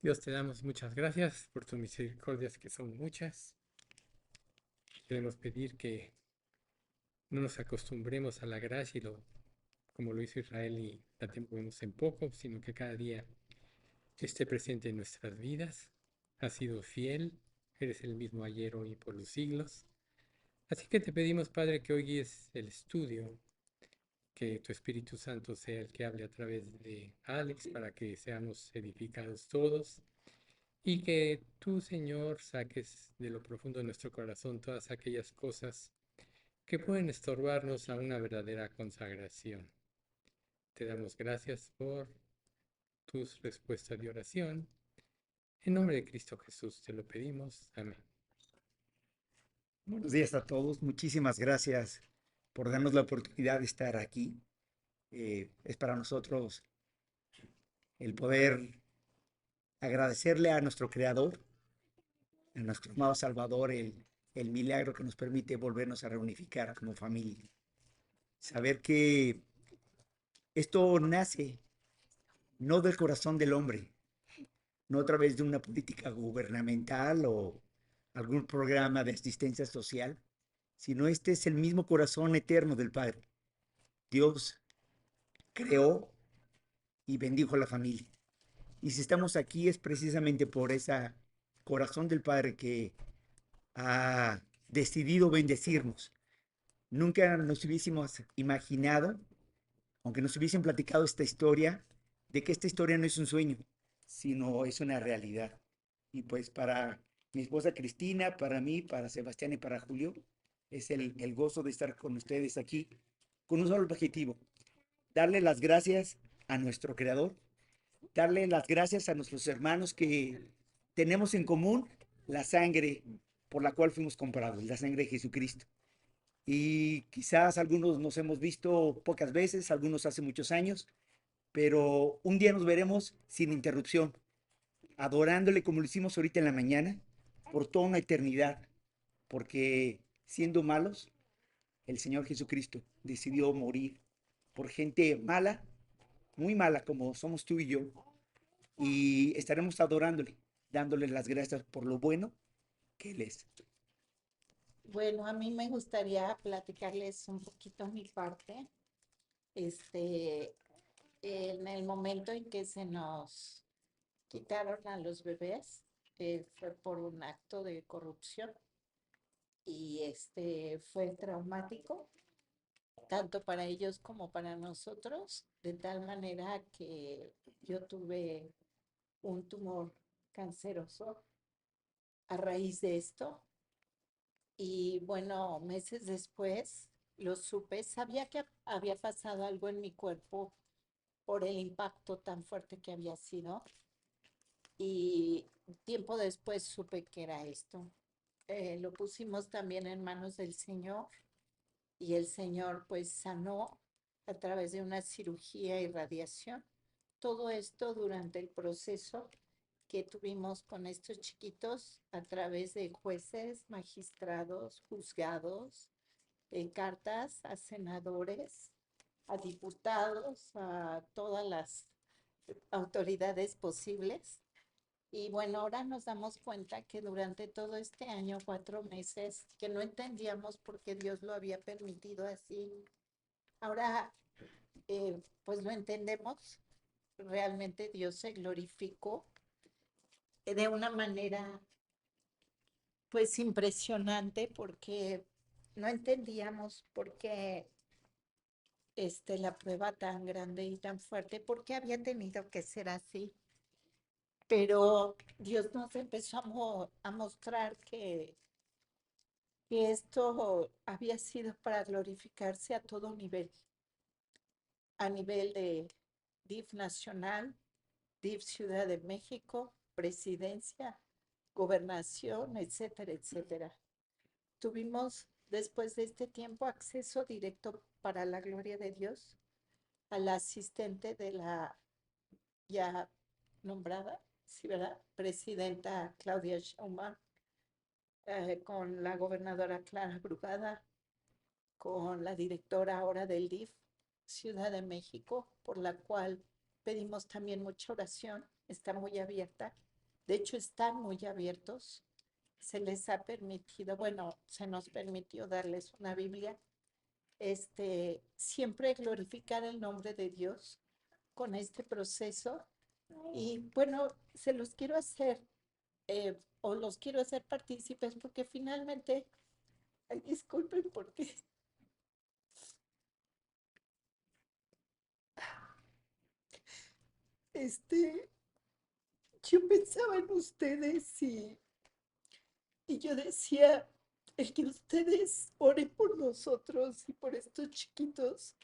Dios, te damos muchas gracias por tus misericordias que son muchas. Queremos pedir que no nos acostumbremos a la gracia como lo hizo Israel y la temporemos en poco, sino que cada día esté presente en nuestras vidas. Has sido fiel, eres el mismo ayer, hoy y por los siglos. Así que te pedimos, Padre, que hoy guíes el estudio, que tu Espíritu Santo sea el que hable a través de Alex para que seamos edificados todos. Y que tú, Señor, saques de lo profundo de nuestro corazón todas aquellas cosas que pueden estorbarnos a una verdadera consagración. Te damos gracias por tus respuestas de oración. En nombre de Cristo Jesús te lo pedimos. Amén. Buenos días a todos. Muchísimas gracias por darnos la oportunidad de estar aquí. Es para nosotros el poder agradecerle a nuestro Creador, a nuestro amado Salvador, el milagro que nos permite volvernos a reunificar como familia. Saber que esto nace no del corazón del hombre, no a través de una política gubernamental o algún programa de asistencia social, sino este es el mismo corazón eterno del Padre. Dios creó y bendijo a la familia. Y si estamos aquí es precisamente por ese corazón del Padre que ha decidido bendecirnos. Nunca nos hubiésemos imaginado, aunque nos hubiesen platicado esta historia, de que esta historia no es un sueño, sino es una realidad. Y pues para mi esposa Cristina, para mí, para Sebastián y para Julio, es el gozo de estar con ustedes aquí con un solo objetivo, darle las gracias a nuestro Creador, darle las gracias a nuestros hermanos que tenemos en común la sangre por la cual fuimos comprados, la sangre de Jesucristo. Y quizás algunos nos hemos visto pocas veces, algunos hace muchos años, pero un día nos veremos sin interrupción, adorándole como lo hicimos ahorita en la mañana, por toda una eternidad, porque siendo malos, el Señor Jesucristo decidió morir por gente mala, muy mala como somos tú y yo, y estaremos adorándole, dándole las gracias por lo bueno que Él es. Bueno, a mí me gustaría platicarles un poquito mi parte. Este, en el momento en que se nos quitaron a los bebés, fue por un acto de corrupción y fue traumático, tanto para ellos como para nosotros, de tal manera que yo tuve un tumor canceroso a raíz de esto. Y bueno, meses después lo supe, sabía que había pasado algo en mi cuerpo por el impacto tan fuerte que había sido. Y tiempo después supe que era esto. Lo pusimos también en manos del Señor y el Señor pues sanó a través de una cirugía y radiación. Todo esto durante el proceso que tuvimos con estos chiquitos a través de jueces, magistrados, juzgados, cartas a senadores, a diputados, a todas las autoridades posibles. Y bueno, ahora nos damos cuenta que durante todo este año, 4 meses, que no entendíamos por qué Dios lo había permitido así, ahora pues lo entendemos. Realmente Dios se glorificó de una manera pues impresionante porque no entendíamos por qué la prueba tan grande y tan fuerte, por qué había tenido que ser así. Pero Dios nos empezó a mostrar que esto había sido para glorificarse a todo nivel, a nivel de DIF nacional, DIF Ciudad de México, presidencia, gobernación, etcétera, etcétera. Tuvimos después de este tiempo acceso directo para la gloria de Dios a la asistente de la ya nombrada, sí, ¿verdad? Presidenta Claudia Sheinbaum, con la gobernadora Clara Brugada, con la directora ahora del DIF Ciudad de México, por la cual pedimos también mucha oración, está muy abierta. De hecho, están muy abiertos. Se les ha permitido, bueno, se nos permitió darles una Biblia, siempre glorificar el nombre de Dios con este proceso. Y bueno, se los quiero hacer, o los quiero hacer partícipes porque finalmente, ay, disculpen porque este, yo pensaba en ustedes y yo decía, el que ustedes oren por nosotros y por estos chiquitos,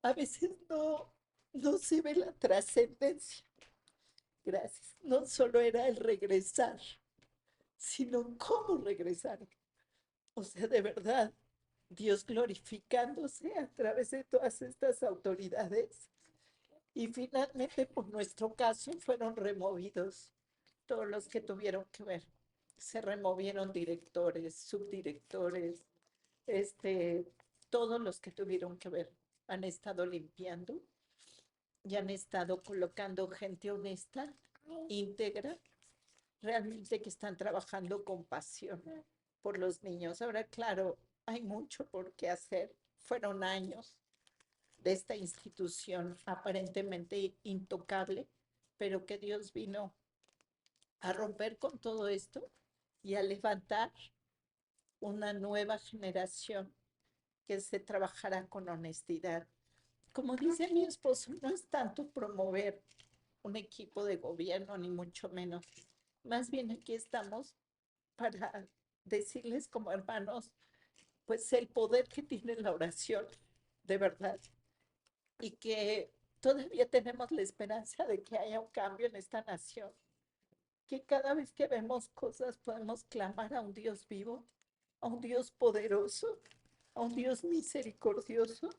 a veces no se ve la trascendencia. Gracias. No solo era el regresar, sino cómo regresar. O sea, de verdad, Dios glorificándose a través de todas estas autoridades. Y finalmente, por nuestro caso, fueron removidos todos los que tuvieron que ver. Se removieron directores, subdirectores, todos los que tuvieron que ver. Han estado limpiando y han estado colocando gente honesta, íntegra, realmente que están trabajando con pasión por los niños. Ahora, claro, hay mucho por qué hacer. Fueron años de esta institución aparentemente intocable, pero que Dios vino a romper con todo esto y a levantar una nueva generación que se trabajará con honestidad. Como dice mi esposo, no es tanto promover un equipo de gobierno, ni mucho menos. Más bien aquí estamos para decirles como hermanos, pues el poder que tiene la oración, de verdad, y que todavía tenemos la esperanza de que haya un cambio en esta nación, que cada vez que vemos cosas podemos clamar a un Dios vivo, a un Dios poderoso, a un Dios misericordioso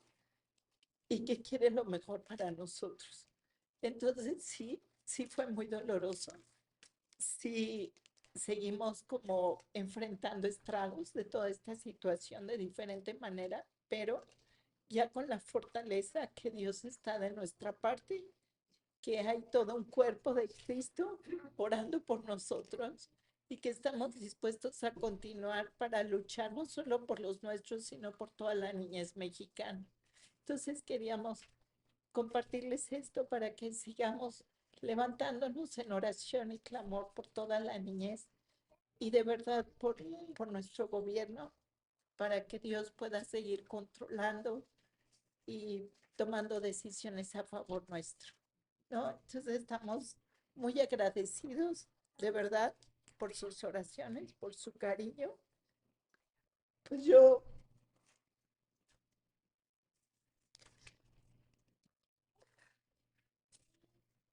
y que quiere lo mejor para nosotros. Entonces sí, sí fue muy doloroso. Sí, seguimos como enfrentando estragos de toda esta situación de diferente manera, pero ya con la fortaleza que Dios está de nuestra parte, que hay todo un cuerpo de Cristo orando por nosotros y que estamos dispuestos a continuar para luchar no solo por los nuestros, sino por toda la niñez mexicana. Entonces queríamos compartirles esto para que sigamos levantándonos en oración y clamor por toda la niñez y de verdad por nuestro gobierno, para que Dios pueda seguir controlando y tomando decisiones a favor nuestro, ¿no? Entonces estamos muy agradecidos, de verdad, por sus oraciones, por su cariño. Pues yo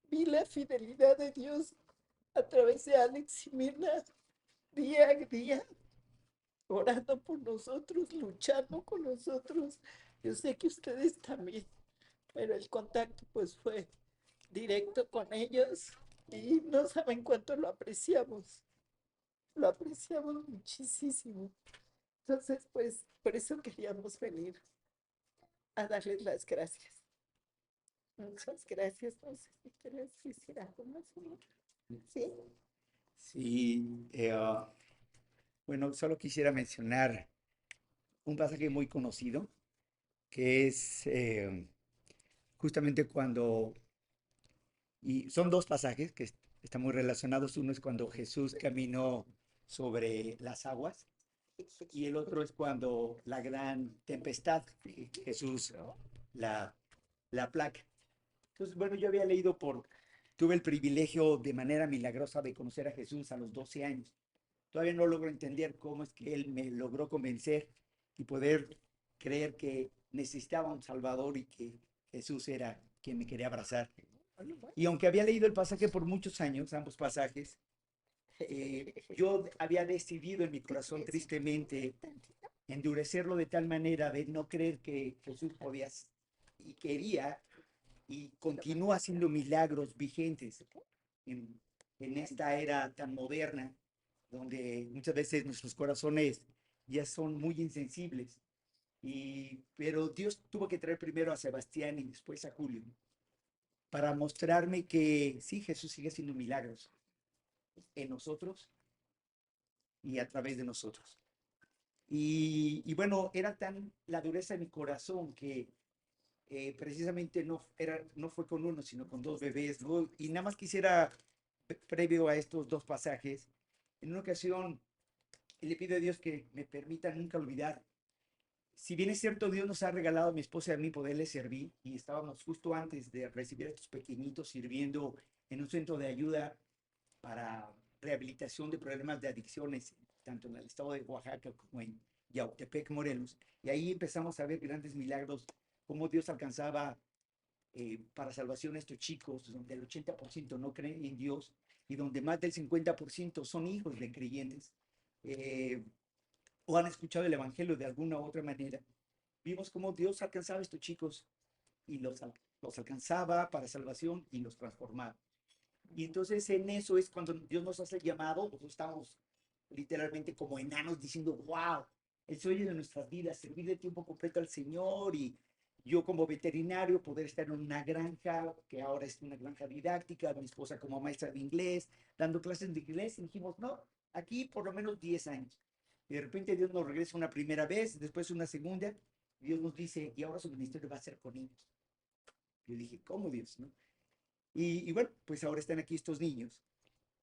vi la fidelidad de Dios a través de Alex y Mirna día a día, orando por nosotros, luchando con nosotros. Yo sé que ustedes también, pero el contacto pues fue directo con ellos y no saben cuánto lo apreciamos muchísimo. Entonces, pues, por eso queríamos venir a darles las gracias. Muchas gracias. No sé si quieres decir algo más, señor. ¿Sí? Sí, bueno, solo quisiera mencionar un pasaje muy conocido, que es justamente cuando, y son dos pasajes que están muy relacionados. Uno es cuando Jesús caminó sobre las aguas y el otro es cuando la gran tempestad, Jesús la, la placa. Entonces, bueno, yo había leído tuve el privilegio de manera milagrosa de conocer a Jesús a los 12 años. Todavía no logro entender cómo es que Él me logró convencer y poder creer que necesitaba un Salvador y que Jesús era quien me quería abrazar. Y aunque había leído el pasaje por muchos años, ambos pasajes, yo había decidido en mi corazón tristemente endurecerlo de tal manera de no creer que Jesús podía y quería y continúa haciendo milagros vigentes en esta era tan moderna, donde muchas veces nuestros corazones ya son muy insensibles. Pero Dios tuvo que traer primero a Sebastián y después a Julio para mostrarme que sí, Jesús sigue haciendo milagros, en nosotros y a través de nosotros. Y bueno, era tan la dureza de mi corazón que precisamente no fue con uno, sino con dos bebés, ¿no? Y nada más quisiera, previo a estos dos pasajes, en una ocasión le pido a Dios que me permita nunca olvidar. Si bien es cierto, Dios nos ha regalado a mi esposa y a mí poderle servir, y estábamos justo antes de recibir a estos pequeñitos sirviendo en un centro de ayuda para rehabilitación de problemas de adicciones, tanto en el estado de Oaxaca como en Yautepec, Morelos. Y ahí empezamos a ver grandes milagros, cómo Dios alcanzaba para salvación a estos chicos, donde el 80% no creen en Dios y donde más del 50% son hijos de creyentes. O han escuchado el Evangelio de alguna u otra manera. Vimos cómo Dios alcanzaba a estos chicos y los alcanzaba para salvación y los transformaba. Y entonces en eso es cuando Dios nos hace el llamado, nosotros estamos literalmente como enanos diciendo, wow, el sueño de nuestras vidas, servir de tiempo completo al Señor, y yo como veterinario poder estar en una granja, que ahora es una granja didáctica, mi esposa como maestra de inglés, dando clases de inglés, y dijimos, no, aquí por lo menos 10 años. Y de repente Dios nos regresa una primera vez, después una segunda, y Dios nos dice, y ahora su ministerio va a ser con niños. Yo dije, ¿cómo Dios? ¿No? Y bueno, pues ahora están aquí estos niños.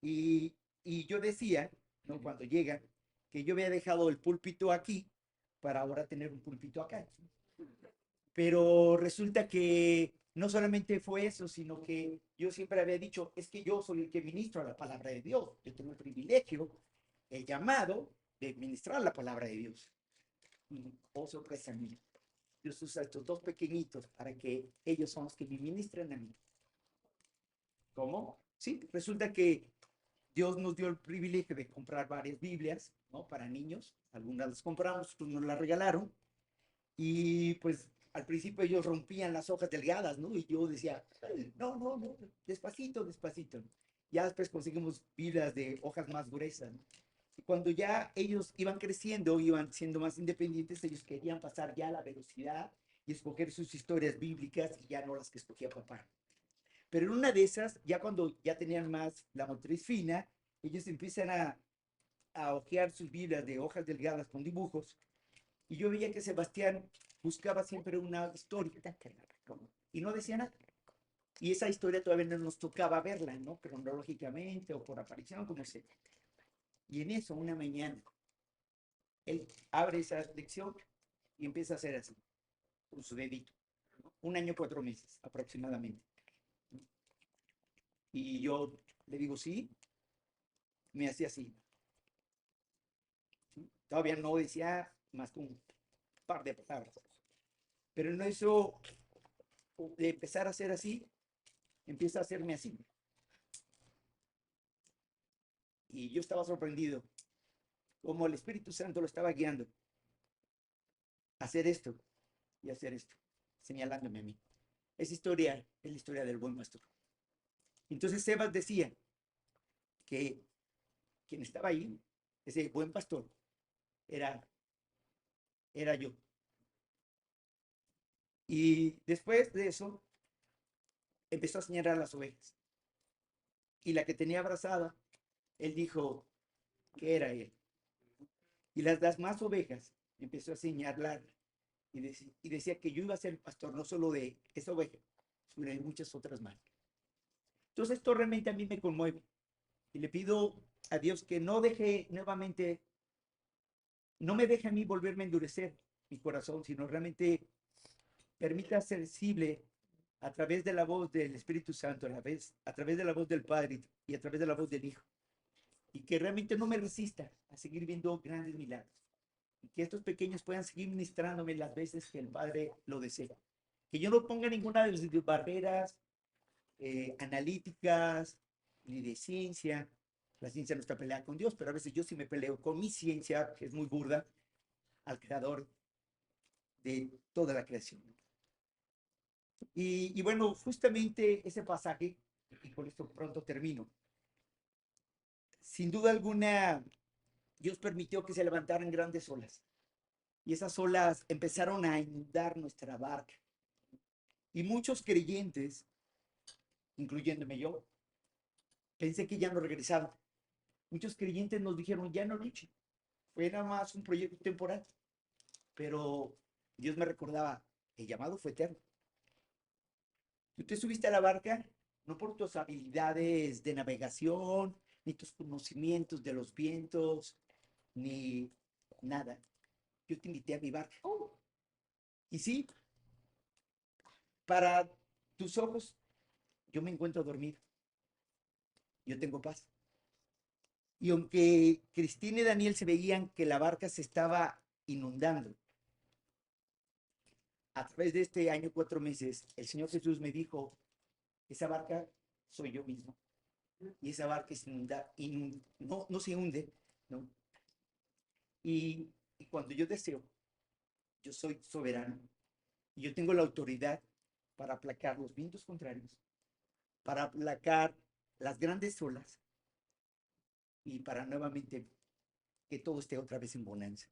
Y yo decía, ¿no? Cuando llegan, que yo había dejado el púlpito aquí para ahora tener un púlpito acá. Pero resulta que no solamente fue eso, sino que yo siempre había dicho, es que yo soy el que ministro la palabra de Dios. Yo tengo el privilegio, el llamado de ministrar la palabra de Dios. Y, oh sorpresa mía, Dios usa a estos dos pequeñitos para que ellos son los que me ministren a mí. ¿Cómo? Sí, resulta que Dios nos dio el privilegio de comprar varias Biblias, ¿no? Para niños. Algunas las compramos, pues nos las regalaron. Y pues al principio ellos rompían las hojas delgadas, ¿no? Y yo decía, no, no, no, despacito, despacito. Ya después conseguimos Biblias de hojas más gruesas, ¿no? Y cuando ya ellos iban creciendo, iban siendo más independientes, ellos querían pasar ya a la velocidad y escoger sus historias bíblicas y ya no las que escogía papá. Pero en una de esas, ya cuando ya tenían más la motriz fina, ellos empiezan a hojear sus Biblias de hojas delgadas con dibujos. Y yo veía que Sebastián buscaba siempre una historia y no decía nada. Y esa historia todavía no nos tocaba verla, ¿no? Cronológicamente o por aparición, como sea. Y en eso, una mañana, él abre esa lección y empieza a hacer así, con su dedito. 1 año, 4 meses aproximadamente. Y yo le digo, sí, me hacía así. Todavía no decía más que un par de palabras. Pero en eso, de empezar a hacer así, empieza a hacerme así. Y yo estaba sorprendido, como el Espíritu Santo lo estaba guiando a hacer esto y hacer esto, señalándome a mí. Esa historia es la historia del buen pastor. Entonces Sebas decía que quien estaba ahí, ese buen pastor, era yo. Y después de eso, empezó a señalar a las ovejas. Y la que tenía abrazada, él dijo que era él. Y las demás ovejas empezó a señalar y decía que yo iba a ser el pastor no solo de esa oveja, sino de muchas otras más. Entonces esto realmente a mí me conmueve. Y le pido a Dios que no deje nuevamente, no me deje a mí volverme a endurecer mi corazón, sino realmente permita ser sensible a través de la voz del Espíritu Santo, a través de la voz del Padre y a través de la voz del Hijo. Y que realmente no me resista a seguir viendo grandes milagros. Y que estos pequeños puedan seguir ministrándome las veces que el Padre lo desea. Que yo no ponga ninguna de las barreras analíticas ni de ciencia. La ciencia no está peleada con Dios, pero a veces yo sí me peleo con mi ciencia, que es muy burda, al creador de toda la creación. Y bueno, justamente ese pasaje, y con esto pronto termino, sin duda alguna, Dios permitió que se levantaran grandes olas. Y esas olas empezaron a inundar nuestra barca. Y muchos creyentes, incluyéndome yo, pensé que ya no regresaban. Muchos creyentes nos dijeron, ya no luchen, fue nada más un proyecto temporal, pero Dios me recordaba, el llamado fue eterno. Tú te subiste a la barca no por tus habilidades de navegación, ni tus conocimientos de los vientos, ni nada. Yo te invité a mi barca. Y sí, para tus ojos, yo me encuentro dormido. Yo tengo paz. Y aunque Cristina y Daniel se veían que la barca se estaba inundando, a través de este año, 4 meses, el Señor Jesús me dijo, esa barca soy yo mismo. Y esa barca se no se hunde, ¿no? Y cuando yo deseo, yo soy soberano. Y yo tengo la autoridad para aplacar los vientos contrarios, para aplacar las grandes olas y para nuevamente que todo esté otra vez en bonanza.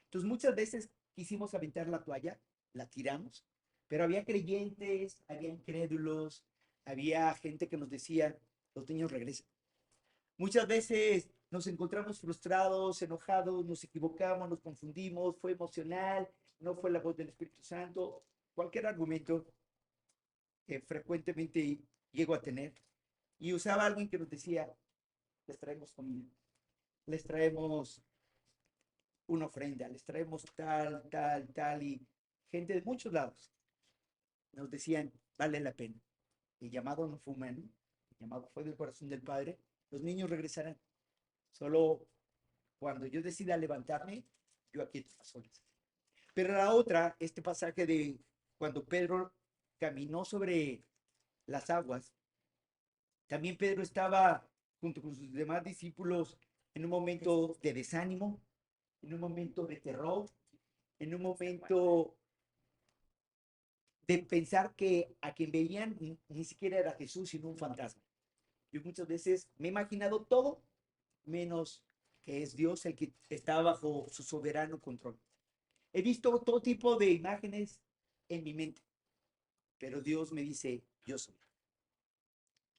Entonces muchas veces quisimos aventar la toalla, la tiramos, pero había creyentes, había incrédulos, había gente que nos decía, los niños regresan. Muchas veces nos encontramos frustrados, enojados, nos equivocamos, nos confundimos, fue emocional, no fue la voz del Espíritu Santo, cualquier argumento que frecuentemente llego a tener. Y usaba alguien que nos decía, les traemos comida, les traemos una ofrenda, les traemos tal, tal, tal, y gente de muchos lados nos decían, vale la pena. El llamado no fue humano, el llamado fue del corazón del Padre, los niños regresarán. Solo cuando yo decida levantarme, yo aquí las olas. Pero la otra, este pasaje de cuando Pedro caminó sobre las aguas, también Pedro estaba junto con sus demás discípulos en un momento de desánimo, en un momento de terror, en un momento de pensar que a quien veían ni siquiera era Jesús, sino un fantasma. Yo muchas veces me he imaginado todo menos que es Dios el que está bajo su soberano control. He visto todo tipo de imágenes en mi mente, pero Dios me dice, yo soy.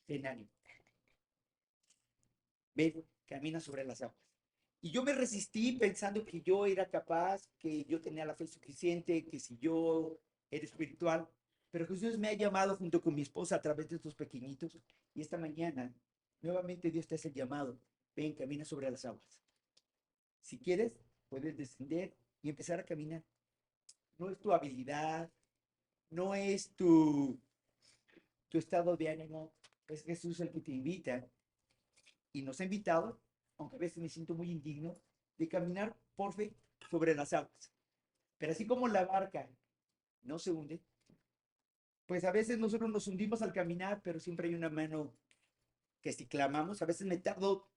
Ten ánimo. Ven, camina sobre las aguas. Y yo me resistí pensando que yo era capaz, que yo tenía la fe suficiente, que si yo era espiritual, pero Jesús me ha llamado junto con mi esposa a través de estos pequeñitos, y esta mañana nuevamente Dios te hace el llamado, ven, camina sobre las aguas. Si quieres, puedes descender y empezar a caminar. No es tu habilidad, no es tu estado de ánimo, es Jesús el que te invita y nos ha invitado, aunque a veces me siento muy indigno, de caminar por fe sobre las aguas. Pero así como la barca no se hunde, pues a veces nosotros nos hundimos al caminar, pero siempre hay una mano que si clamamos, a veces me tardo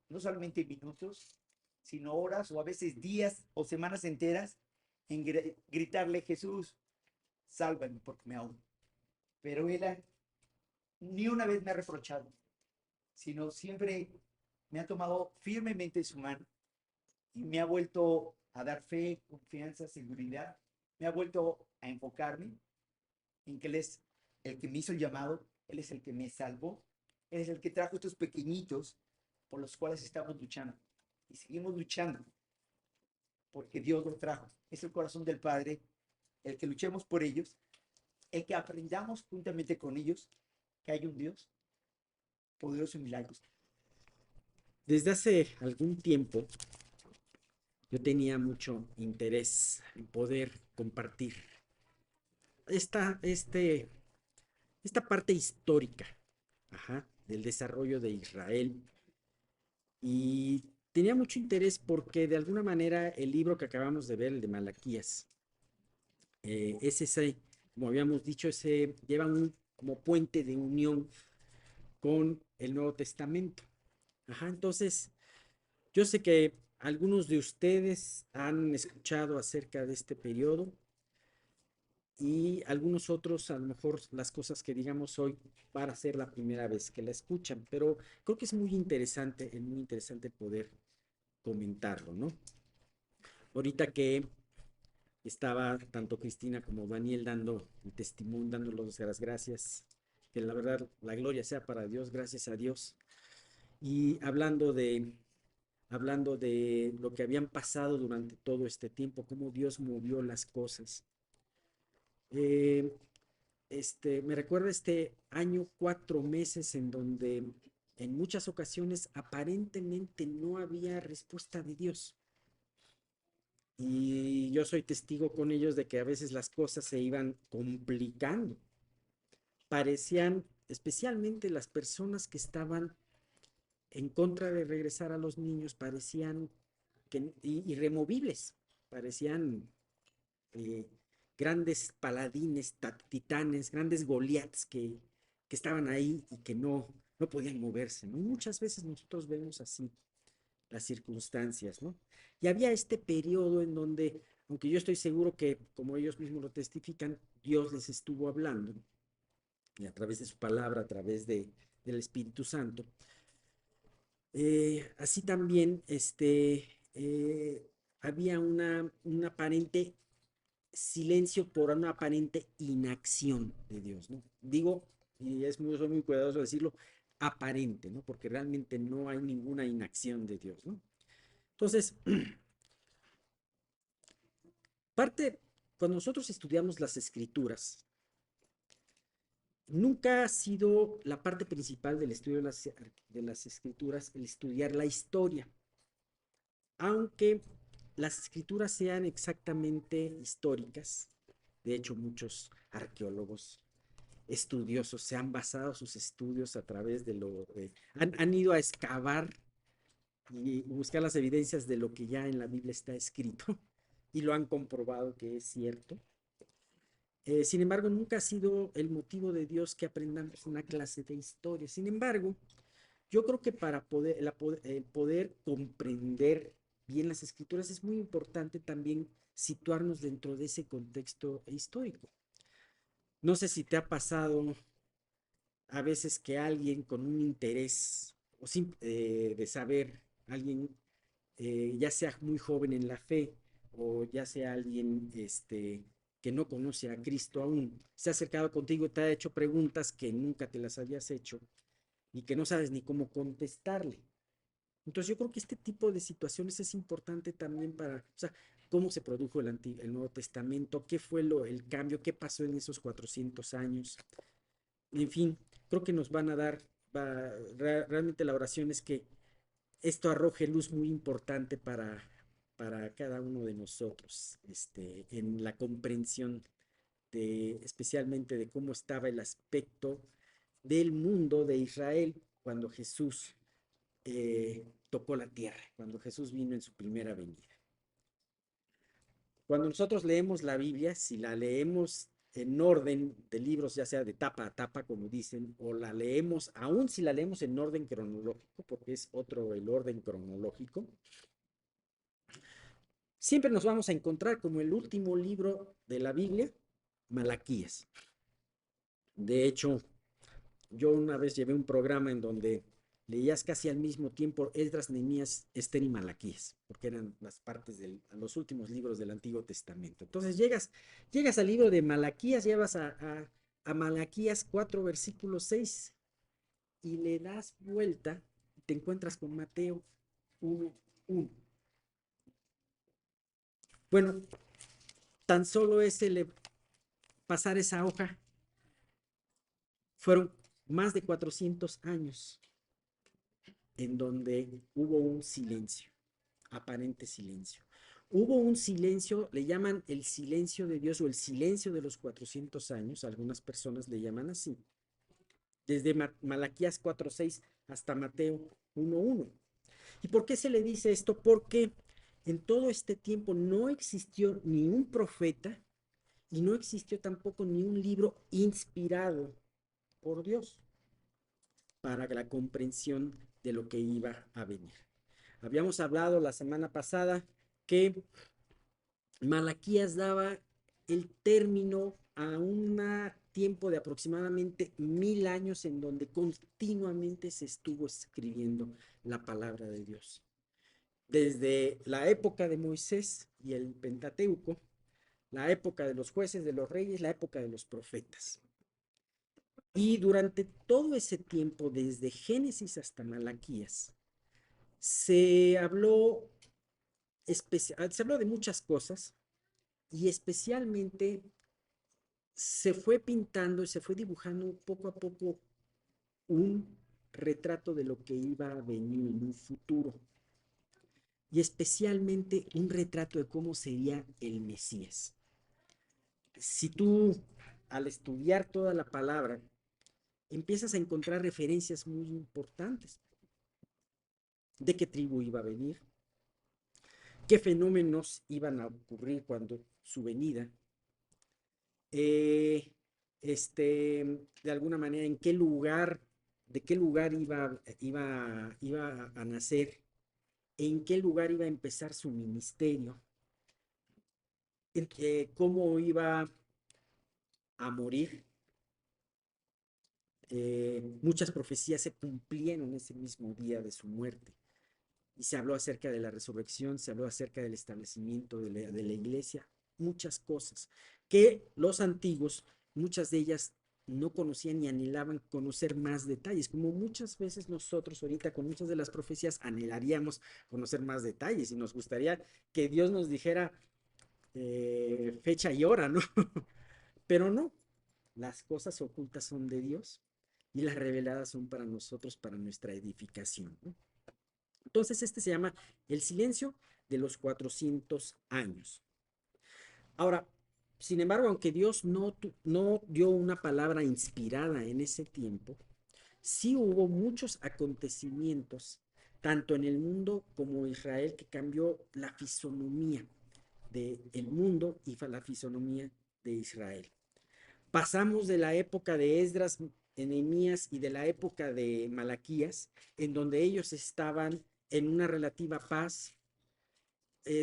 no solamente minutos, sino horas o a veces días o semanas enteras en gritarle, Jesús, sálvame porque me ahogo. Pero él ni una vez me ha reprochado, sino siempre me ha tomado firmemente su mano y me ha vuelto a dar fe, confianza, seguridad, me ha vuelto a enfocarme en que Él es el que me hizo el llamado, Él es el que me salvó, Él es el que trajo estos pequeñitos por los cuales estamos luchando y seguimos luchando porque Dios los trajo. Es el corazón del Padre el que luchemos por ellos, el que aprendamos juntamente con ellos que hay un Dios poderoso en milagros. Desde hace algún tiempo yo tenía mucho interés en poder compartir esta, este, esta parte histórica, del desarrollo de Israel. Y tenía mucho interés porque de alguna manera el libro que acabamos de ver, el de Malaquías, es ese, como habíamos dicho, ese lleva un como puente de unión con el Nuevo Testamento. Entonces, yo sé que algunos de ustedes han escuchado acerca de este periodo y algunos otros, a lo mejor las cosas que digamos hoy para ser la primera vez que la escuchan, pero creo que es muy interesante poder comentarlo, ¿no? Ahorita que estaba tanto Cristina como Daniel dando el testimonio, dándolos las gracias, que la verdad la gloria sea para Dios, gracias a Dios. y hablando de lo que habían pasado durante todo este tiempo, cómo Dios movió las cosas. Eh, Me recuerda este año, 4 meses en donde en muchas ocasiones aparentemente no había respuesta de Dios. Y yo soy testigo con ellos de que a veces las cosas se iban complicando. Parecían, especialmente las personas que estaban en contra de regresar a los niños, parecían irremovibles, parecían eh, grandes paladines, titanes, grandes Goliaths que estaban ahí y que no podían moverse, ¿no? Muchas veces nosotros vemos así las circunstancias, ¿no? Y había este periodo en donde, aunque yo estoy seguro que, como ellos mismos lo testifican, Dios les estuvo hablando, y a través de su palabra, a través del Espíritu Santo, así también había un aparente silencio por una aparente inacción de Dios, ¿no? Digo, y soy muy cuidadoso de decirlo, aparente, ¿no? Porque realmente no hay ninguna inacción de Dios, ¿no? Entonces, cuando nosotros estudiamos las escrituras, nunca ha sido la parte principal del estudio de las escrituras el estudiar la historia, aunque las escrituras sean exactamente históricas. De hecho, muchos arqueólogos estudiosos se han basado sus estudios a través han ido a excavar y buscar las evidencias de lo que ya en la Biblia está escrito y lo han comprobado que es cierto. Sin embargo, nunca ha sido el motivo de Dios que aprendamos una clase de historia. Sin embargo, yo creo que para poder comprender bien las escrituras es muy importante también situarnos dentro de ese contexto histórico. No sé si te ha pasado a veces que alguien con un interés de saber, alguien ya sea muy joven en la fe o ya sea alguien que no conoce a Cristo aún, se ha acercado contigo y te ha hecho preguntas que nunca te las habías hecho y que no sabes ni cómo contestarle. Entonces yo creo que este tipo de situaciones es importante también o sea, cómo se produjo el Nuevo Testamento, qué fue el cambio, qué pasó en esos 400 años. En fin, creo que nos van a dar, realmente la oración es que esto arroje luz muy importante para cada uno de nosotros, en la comprensión especialmente de cómo estaba el aspecto del mundo de Israel cuando Jesús tocó la tierra, cuando Jesús vino en su primera venida. Cuando nosotros leemos la Biblia, si la leemos en orden de libros, ya sea de tapa a tapa, como dicen, o la leemos, aún si la leemos en orden cronológico, porque es otro el orden cronológico, siempre nos vamos a encontrar como el último libro de la Biblia, Malaquías. De hecho, yo una vez llevé un programa en donde leías casi al mismo tiempo Esdras, Nehemías, Esther y Malaquías, porque eran las partes de los últimos libros del Antiguo Testamento. Entonces llegas al libro de Malaquías, llevas a Malaquías 4, versículo 6, y le das vuelta y te encuentras con Mateo 1, 1. Bueno, tan solo pasar esa hoja, fueron más de 400 años en donde hubo un silencio, aparente silencio. Hubo un silencio, le llaman el silencio de Dios o el silencio de los 400 años, algunas personas le llaman así, desde Malaquías 4:6 hasta Mateo 1:1. ¿Y por qué se le dice esto? Porque en todo este tiempo no existió ni un profeta y no existió tampoco ni un libro inspirado por Dios para la comprensión de lo que iba a venir. Habíamos hablado la semana pasada que Malaquías daba el término a un tiempo de aproximadamente 1000 años en donde continuamente se estuvo escribiendo la palabra de Dios. Desde la época de Moisés y el Pentateuco, la época de los jueces, de los reyes, la época de los profetas. Y durante todo ese tiempo, desde Génesis hasta Malaquías, se habló, se habló de muchas cosas y especialmente se fue pintando y se fue dibujando poco a poco un retrato de lo que iba a venir en un futuro y especialmente un retrato de cómo sería el Mesías. Si tú, al estudiar toda la palabra, empiezas a encontrar referencias muy importantes de qué tribu iba a venir, qué fenómenos iban a ocurrir cuando su venida, eh, de alguna manera, en qué lugar, de qué lugar iba a nacer, en qué lugar iba a empezar su ministerio, cómo iba a morir. Muchas profecías se cumplieron ese mismo día de su muerte. Y se habló acerca de la resurrección, se habló acerca del establecimiento de la iglesia, muchas cosas que los antiguos, muchas de ellas no conocían y anhelaban conocer más detalles, como muchas veces nosotros ahorita con muchas de las profecías anhelaríamos conocer más detalles y nos gustaría que Dios nos dijera fecha y hora, ¿no? Pero no, las cosas ocultas son de Dios y las reveladas son para nosotros, para nuestra edificación, ¿no? Entonces, este se llama el silencio de los 400 años. Ahora, sin embargo, aunque Dios no dio una palabra inspirada en ese tiempo, sí hubo muchos acontecimientos, tanto en el mundo como en Israel, que cambió la fisonomía del mundo y la fisonomía de Israel. Pasamos de la época de Esdras, Nehemías y de la época de Malaquías, en donde ellos estaban en una relativa paz,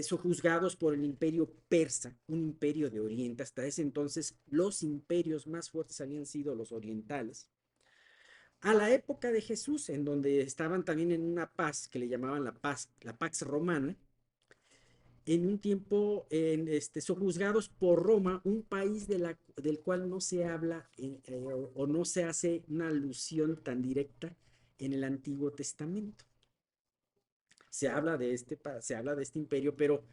sojuzgados por el imperio persa, un imperio de Oriente. Hasta ese entonces los imperios más fuertes habían sido los orientales. A la época de Jesús, en donde estaban también en una paz que le llamaban la Pax Romana, en un tiempo sojuzgados por Roma, un país del cual no se habla o no se hace una alusión tan directa en el Antiguo Testamento. Se habla de este imperio, pero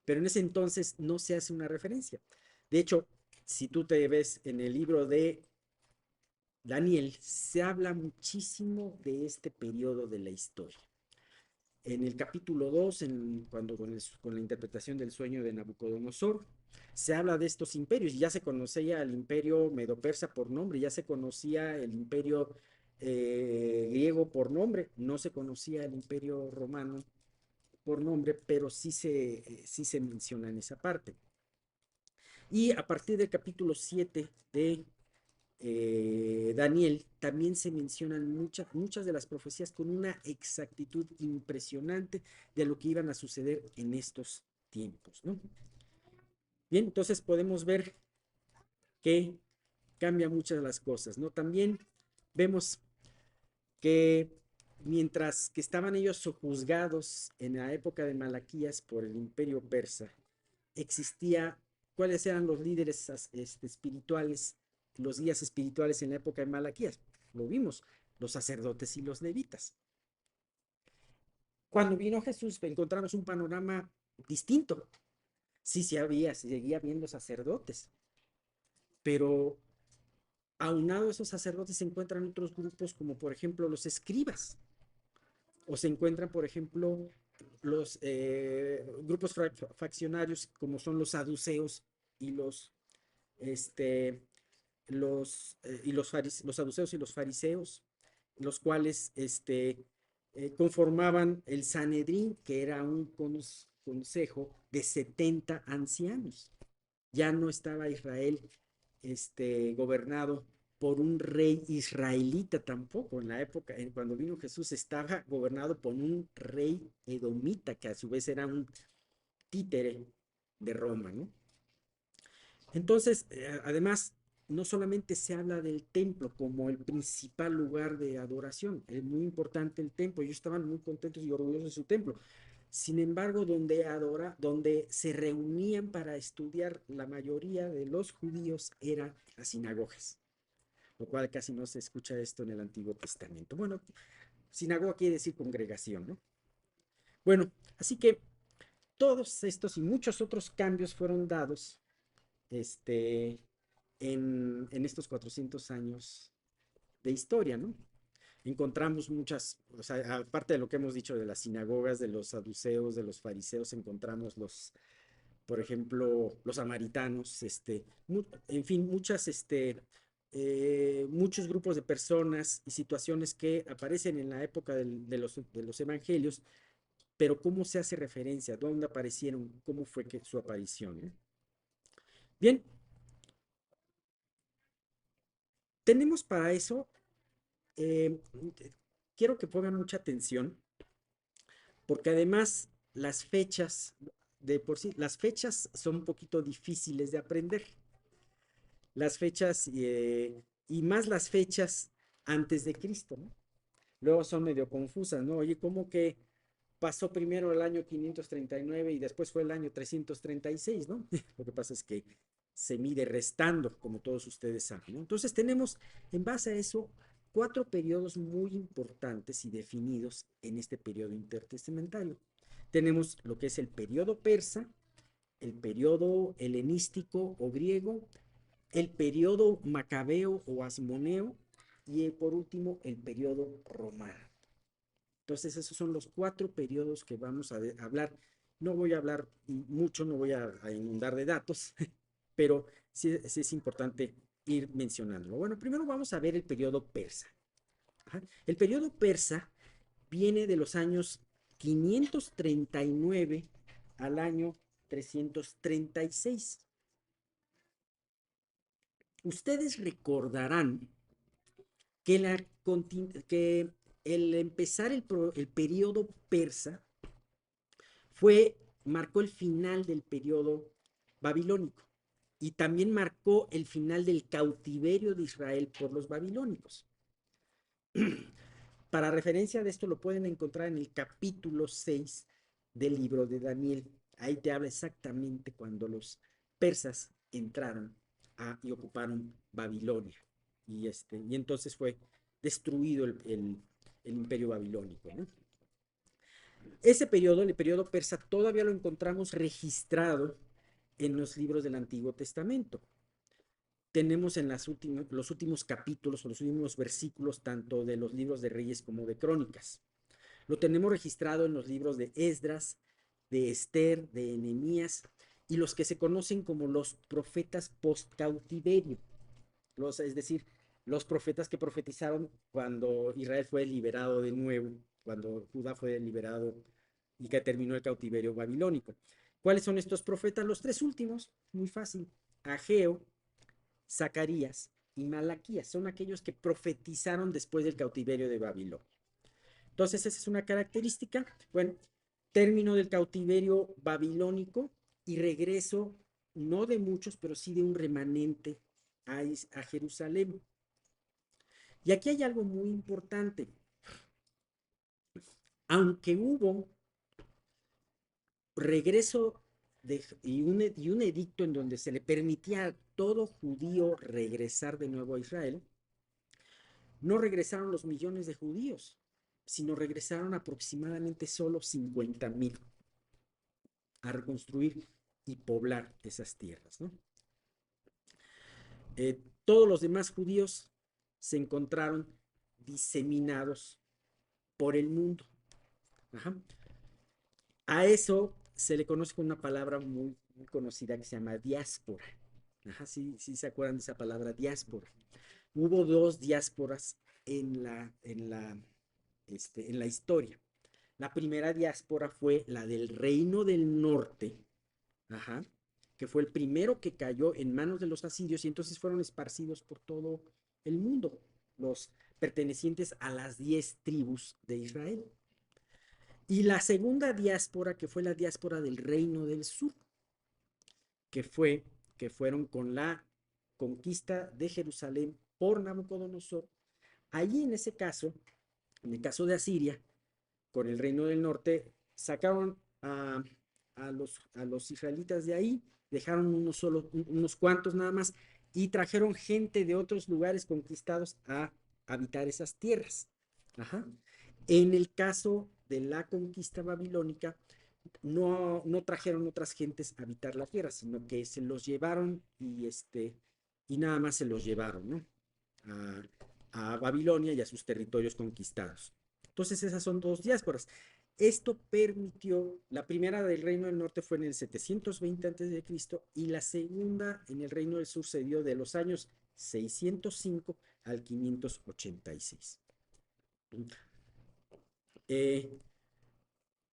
en ese entonces no se hace una referencia. De hecho, si tú te ves en el libro de Daniel, se habla muchísimo de este periodo de la historia. En el capítulo 2, cuando con la interpretación del sueño de Nabucodonosor, se habla de estos imperios. Ya se conocía el imperio medo-persa por nombre, ya se conocía el imperio griego por nombre, no se conocía el imperio romano por nombre, pero sí se menciona en esa parte. Y a partir del capítulo 7 de Daniel, también se mencionan muchas de las profecías con una exactitud impresionante de lo que iban a suceder en estos tiempos, ¿no? Bien, entonces podemos ver que cambia muchas de las cosas, ¿no? También vemos que mientras que estaban ellos sojuzgados en la época de Malaquías por el imperio persa, existía cuáles eran los líderes espirituales, los guías espirituales en la época de Malaquías. Lo vimos, los sacerdotes y los levitas. Cuando vino Jesús encontramos un panorama distinto. Sí, seguía habiendo sacerdotes, pero aunado a esos sacerdotes se encuentran otros grupos como por ejemplo los escribas, o se encuentran por ejemplo los grupos faccionarios como son los saduceos y los saduceos y los fariseos, los cuales conformaban el Sanedrín, que era un consejo de 70 ancianos. Ya no estaba Israel gobernado por un rey israelita tampoco. En la época, cuando vino Jesús, estaba gobernado por un rey edomita, que a su vez era un títere de Roma, ¿no? Entonces, además, no solamente se habla del templo como el principal lugar de adoración, es muy importante el templo, ellos estaban muy contentos y orgullosos de su templo. Sin embargo, donde se reunían para estudiar la mayoría de los judíos eran las sinagogas. lo cual casi no se escucha esto en el Antiguo Testamento. Bueno, sinagoga quiere decir congregación, ¿no? Bueno, así que todos estos y muchos otros cambios fueron dados en estos 400 años de historia, ¿no? Encontramos muchas, o sea, aparte de lo que hemos dicho de las sinagogas, de los saduceos, de los fariseos, encontramos por ejemplo, los samaritanos, en fin, muchos grupos de personas y situaciones que aparecen en la época de los evangelios, pero cómo se hace referencia, dónde aparecieron, cómo fue que su aparición, ¿no? Bien, tenemos para eso, eh, quiero que pongan mucha atención, porque además las fechas, de por sí, las fechas son un poquito difíciles de aprender. Las fechas, y más las fechas antes de Cristo, ¿no? Luego son medio confusas, ¿no? Oye, ¿cómo que pasó primero el año 539 y después fue el año 336, ¿no? Lo que pasa es que se mide restando, como todos ustedes saben, ¿no? Entonces tenemos, en base a eso, 4 periodos muy importantes y definidos en este periodo intertestamentario. Tenemos lo que es el periodo persa, el periodo helenístico o griego, el periodo macabeo o asmoneo y por último el periodo romano. Entonces esos son los 4 periodos que vamos a hablar. No voy a hablar mucho, no voy a inundar de datos, pero sí es importante ir mencionándolo. Bueno, primero vamos a ver el periodo persa. Ajá. El periodo persa viene de los años 539 al año 336. Ustedes recordarán que el empezar el periodo persa marcó el final del periodo babilónico y también marcó el final del cautiverio de Israel por los babilónicos. Para referencia de esto lo pueden encontrar en el capítulo 6 del libro de Daniel. Ahí te habla exactamente cuando los persas entraron y ocuparon Babilonia. Y entonces fue destruido el imperio babilónico, ¿no? Ese periodo, el periodo persa, todavía lo encontramos registrado en los libros del Antiguo Testamento. Tenemos en los últimos capítulos o los últimos versículos tanto de los libros de Reyes como de Crónicas. Lo tenemos registrado en los libros de Esdras, de Esther, de Nehemías y los que se conocen como los profetas post-cautiverio. Es decir, los profetas que profetizaron cuando Israel fue liberado de nuevo, cuando Judá fue liberado y que terminó el cautiverio babilónico. ¿Cuáles son estos profetas? Los 3 últimos, muy fácil. Ageo, Zacarías y Malaquías son aquellos que profetizaron después del cautiverio de Babilonia. Entonces, esa es una característica. Bueno, término del cautiverio babilónico y regreso, no de muchos, pero sí de un remanente a Jerusalén. Y aquí hay algo muy importante. Aunque hubo regreso y un edicto en donde se le permitía a todo judío regresar de nuevo a Israel, no regresaron los millones de judíos, sino regresaron aproximadamente solo 50,000 a reconstruir y poblar esas tierras, ¿no? Todos los demás judíos se encontraron diseminados por el mundo. Ajá. A eso se le conoce con una palabra muy, muy conocida que se llama diáspora. Ajá, sí se acuerdan de esa palabra diáspora. Hubo 2 diásporas en la historia. La primera diáspora fue la del Reino del Norte, ajá, que fue el primero que cayó en manos de los asirios y entonces fueron esparcidos por todo el mundo, los pertenecientes a las 10 tribus de Israel. Y la segunda diáspora, que fue la diáspora del Reino del Sur, que fueron con la conquista de Jerusalén por Nabucodonosor. Allí en ese caso, en el caso de Asiria, con el Reino del Norte, sacaron a los israelitas de ahí, dejaron unos cuantos nada más, y trajeron gente de otros lugares conquistados a habitar esas tierras. Ajá. En el caso de la conquista babilónica, no trajeron otras gentes a habitar la tierra, sino que se los llevaron y nada más se los llevaron, ¿no? A Babilonia y a sus territorios conquistados. Entonces esas son dos diásporas. Esto permitió, la primera del Reino del Norte fue en el 720 a.C. y la segunda en el Reino del Sur se dio de los años 605 al 586.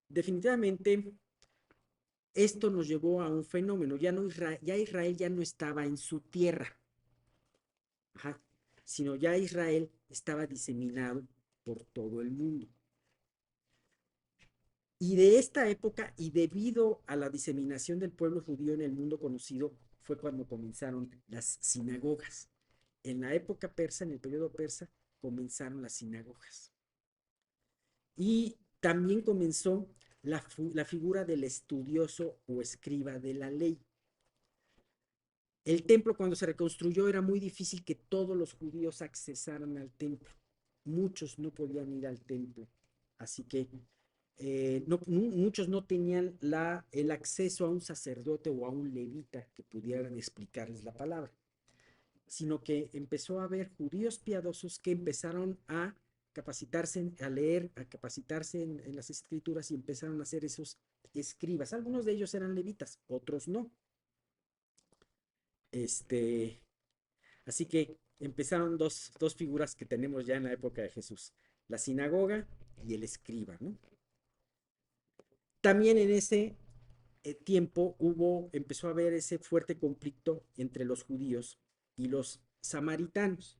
Definitivamente, esto nos llevó a un fenómeno. Ya Israel ya no estaba en su tierra, ajá, sino ya Israel estaba diseminado por todo el mundo. Y de esta época, y debido a la diseminación del pueblo judío en el mundo conocido, fue cuando comenzaron las sinagogas. En la época persa, en el periodo persa, comenzaron las sinagogas. Y también comenzó la figura del estudioso o escriba de la ley. El templo, cuando se reconstruyó, era muy difícil que todos los judíos accesaran al templo. Muchos no podían ir al templo. Así que muchos no tenían el acceso a un sacerdote o a un levita que pudieran explicarles la palabra, sino que empezó a haber judíos piadosos que empezaron a capacitarse, a leer, a capacitarse en las escrituras y empezaron a hacer esos escribas. Algunos de ellos eran levitas, otros no. Así que empezaron dos figuras que tenemos ya en la época de Jesús, la sinagoga y el escriba, ¿no? También en ese tiempo empezó a haber ese fuerte conflicto entre los judíos y los samaritanos.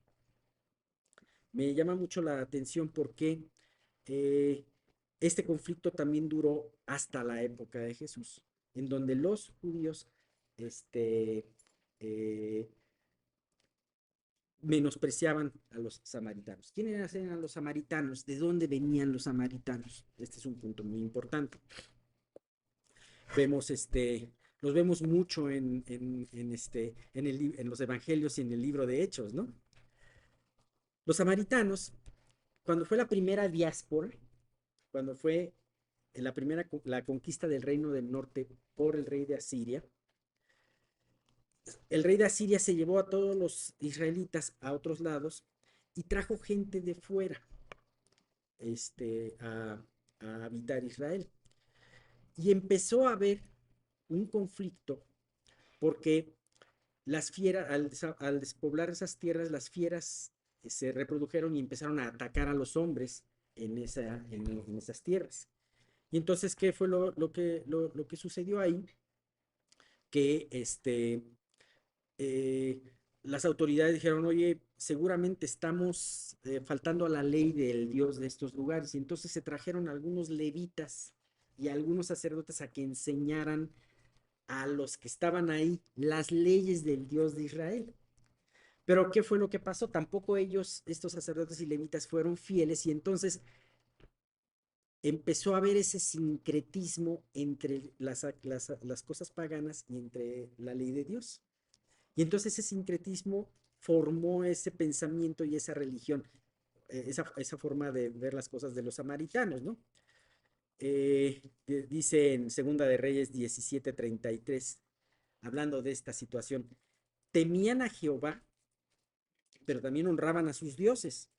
Me llama mucho la atención porque eh, este conflicto también duró hasta la época de Jesús, en donde los judíos eh, menospreciaban a los samaritanos. ¿Quiénes eran los samaritanos? ¿De dónde venían los samaritanos? Este es un punto muy importante. Vemos los vemos mucho en los evangelios y en el libro de Hechos, ¿no? Los samaritanos, cuando fue la primera diáspora, cuando fue la conquista del reino del norte por el rey de Asiria, el rey de Asiria se llevó a todos los israelitas a otros lados y trajo gente de fuera a habitar Israel. Y empezó a haber un conflicto porque las fieras, al despoblar esas tierras, las fieras se reprodujeron y empezaron a atacar a los hombres en esas tierras. Y entonces, ¿qué fue lo que sucedió ahí? Que las autoridades dijeron, oye, seguramente estamos faltando a la ley del Dios de estos lugares. Y entonces se trajeron algunos levitas y algunos sacerdotes a que enseñaran a los que estaban ahí las leyes del Dios de Israel. Pero ¿qué fue lo que pasó? Tampoco ellos, estos sacerdotes y levitas, fueron fieles y entonces empezó a haber ese sincretismo entre las cosas paganas y entre la ley de Dios. Y entonces ese sincretismo formó ese pensamiento y esa religión, esa forma de ver las cosas de los samaritanos, ¿no? Dice en Segunda de Reyes 17:33, hablando de esta situación, temían a Jehová, pero también honraban a sus dioses,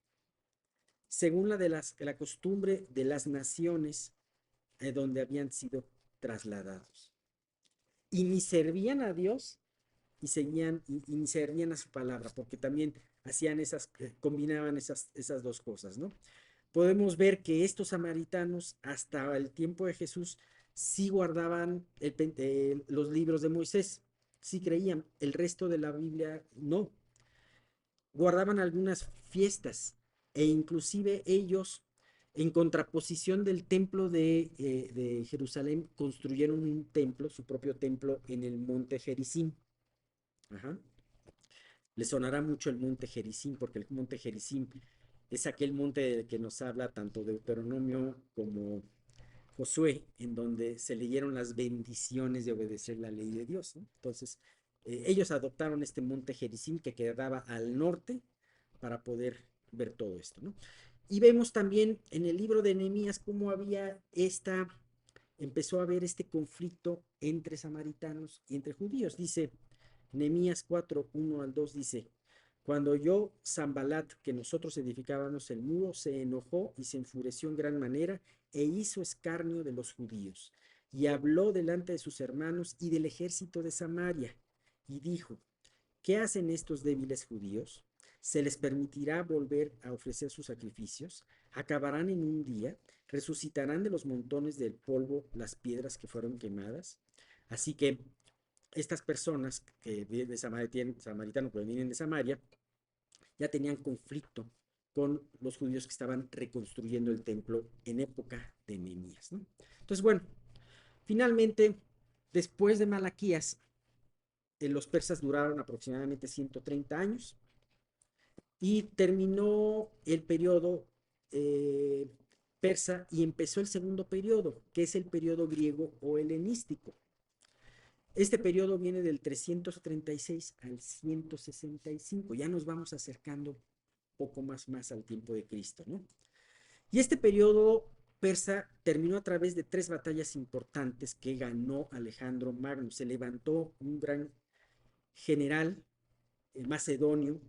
según la costumbre de las naciones donde habían sido trasladados. Y ni servían a Dios y ni servían a su palabra, porque también hacían combinaban esas dos cosas, ¿no? Podemos ver que estos samaritanos, hasta el tiempo de Jesús, sí guardaban los libros de Moisés, sí creían, el resto de la Biblia no. Guardaban algunas fiestas e inclusive ellos, en contraposición del templo de Jerusalén, construyeron un templo, su propio templo, en el monte Gerizim. Ajá. Le sonará mucho el monte Gerizim, porque el monte Gerizim es aquel monte del que nos habla tanto Deuteronomio como Josué, en donde se leyeron las bendiciones de obedecer la ley de Dios, ¿no? Entonces, ellos adoptaron este monte Gerizim que quedaba al norte para poder ver todo esto, ¿no? Y vemos también en el libro de Nehemías cómo empezó a haber este conflicto entre samaritanos y entre judíos. Dice Nehemías 4, 1 al 2, dice, cuando oyó Sanbalat que nosotros edificábamos el muro, se enojó y se enfureció en gran manera e hizo escarnio de los judíos. Y habló delante de sus hermanos y del ejército de Samaria, y dijo, ¿qué hacen estos débiles judíos? ¿Se les permitirá volver a ofrecer sus sacrificios? ¿Acabarán en un día? ¿Resucitarán de los montones del polvo las piedras que fueron quemadas? Así que estas personas que de samaritanos que vienen de Samaria ya tenían conflicto con los judíos que estaban reconstruyendo el templo en época de Nehemías, ¿no? Entonces, bueno, finalmente, después de Malaquías, los persas duraron aproximadamente 130 años y terminó el periodo eh, persa y empezó el segundo periodo, que es el periodo griego o helenístico. Este periodo viene del 336 al 165, ya nos vamos acercando poco más al tiempo de Cristo, ¿no? Y este periodo persa terminó a través de 3 batallas importantes que ganó Alejandro Magno. Se levantó un gran general macedonio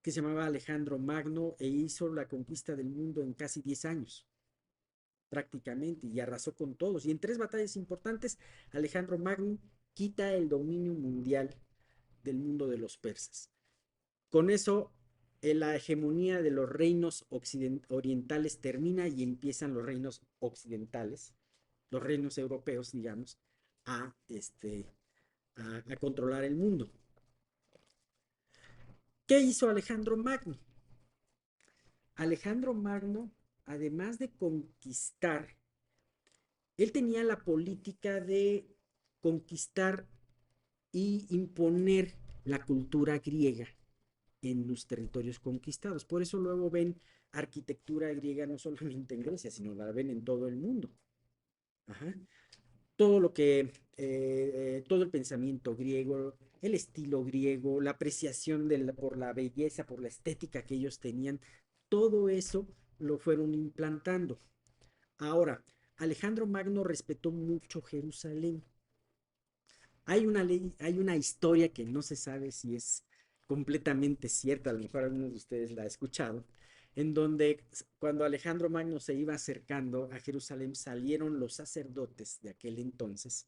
que se llamaba Alejandro Magno e hizo la conquista del mundo en casi 10 años, prácticamente, y arrasó con todos. Y en 3 batallas importantes, Alejandro Magno quita el dominio mundial del mundo de los persas. Con eso, la hegemonía de los reinos orientales termina y empiezan los reinos occidentales, los reinos europeos, digamos, a, a controlar el mundo. ¿Qué hizo Alejandro Magno? Alejandro Magno, además de conquistar, él tenía la política de conquistar y imponer la cultura griega en los territorios conquistados. Por eso luego ven arquitectura griega no solamente en Grecia, sino la ven en todo el mundo. Ajá. Todo lo que, todo el pensamiento griego, el estilo griego, la apreciación por la belleza, por la estética que ellos tenían, todo eso lo fueron implantando. Ahora, Alejandro Magno respetó mucho Jerusalén. Hay una historia que no se sabe si es completamente cierta, a lo mejor algunos de ustedes la han escuchado, en donde cuando Alejandro Magno se iba acercando a Jerusalén, salieron los sacerdotes de aquel entonces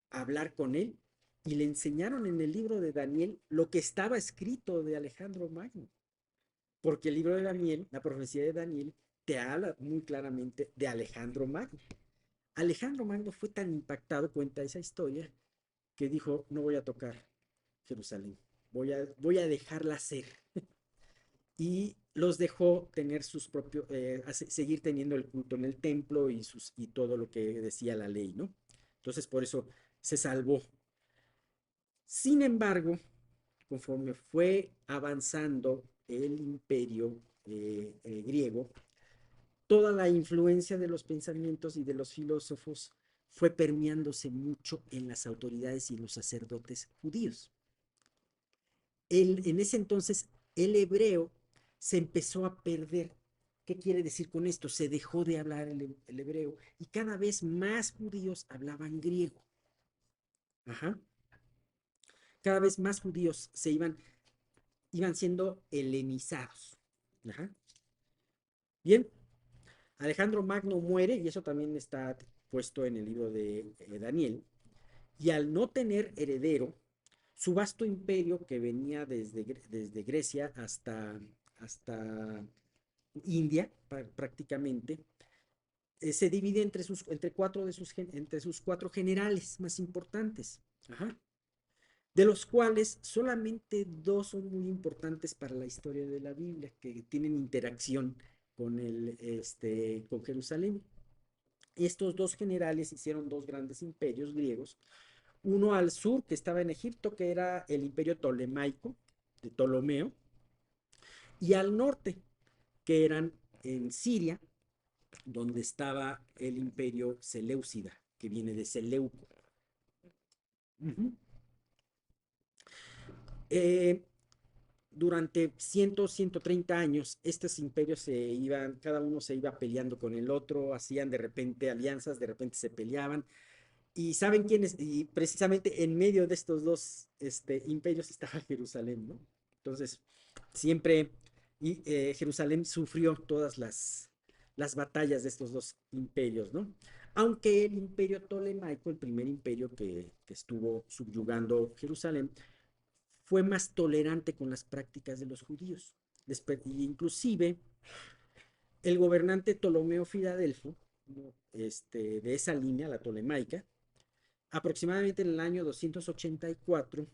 a hablar con él y le enseñaron en el libro de Daniel lo que estaba escrito de Alejandro Magno, porque el libro de Daniel, la profecía de Daniel, te habla muy claramente de Alejandro Magno. Alejandro Magno fue tan impactado, cuenta esa historia, que dijo, no voy a tocar Jerusalén, voy a dejarla ser. Y los dejó tener sus propios, seguir teniendo el culto en el templo y todo lo que decía la ley, ¿no? Entonces por eso se salvó. Sin embargo, conforme fue avanzando el imperio griego, toda la influencia de los pensamientos y de los filósofos fue permeándose mucho en las autoridades y en los sacerdotes judíos. En ese entonces, el hebreo se empezó a perder. ¿Qué quiere decir con esto? Se dejó de hablar el hebreo y cada vez más judíos hablaban griego. Ajá. Cada vez más judíos iban siendo helenizados. Ajá. Bien, Alejandro Magno muere, y eso también está puesto en el libro de Daniel, y al no tener heredero, su vasto imperio que venía desde Grecia hasta India, prácticamente, se divide entre sus 4 generales más importantes. Ajá. De los cuales solamente 2 son muy importantes para la historia de la Biblia, que tienen interacción con Jerusalén. Estos 2 generales hicieron 2 grandes imperios griegos, uno al sur, que estaba en Egipto, que era el imperio tolemaico, de Ptolomeo, y al norte, que eran en Siria, donde estaba el imperio Seleucida, que viene de Seleuco. Uh -huh. Eh, durante 130 años, estos imperios se iban, cada uno se iba peleando con el otro, hacían de repente alianzas, de repente se peleaban. Y saben quiénes, y precisamente en medio de estos dos imperios estaba Jerusalén, ¿no? Entonces, siempre Jerusalén sufrió todas las batallas de estos dos imperios, ¿no? Aunque el imperio tolemaico, el primer imperio que estuvo subyugando Jerusalén, fue más tolerante con las prácticas de los judíos. Inclusive el gobernante Ptolomeo Filadelfo, ¿no? De esa línea, la tolemaica, aproximadamente en el año 284,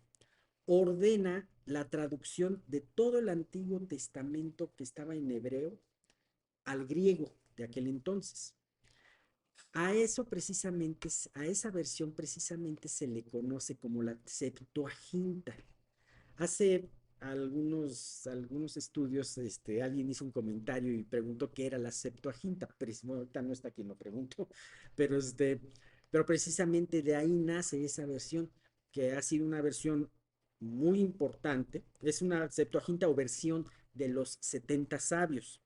ordena la traducción de todo el Antiguo Testamento que estaba en hebreo al griego de aquel entonces. A eso precisamente, a esa versión precisamente se le conoce como la Septuaginta. Hace algunos estudios, alguien hizo un comentario y preguntó qué era la Septuaginta, pero bueno, ahorita no está quien lo preguntó, pero, pero precisamente de ahí nace esa versión, que ha sido una versión muy importante, es una Septuaginta o versión de los 70 sabios.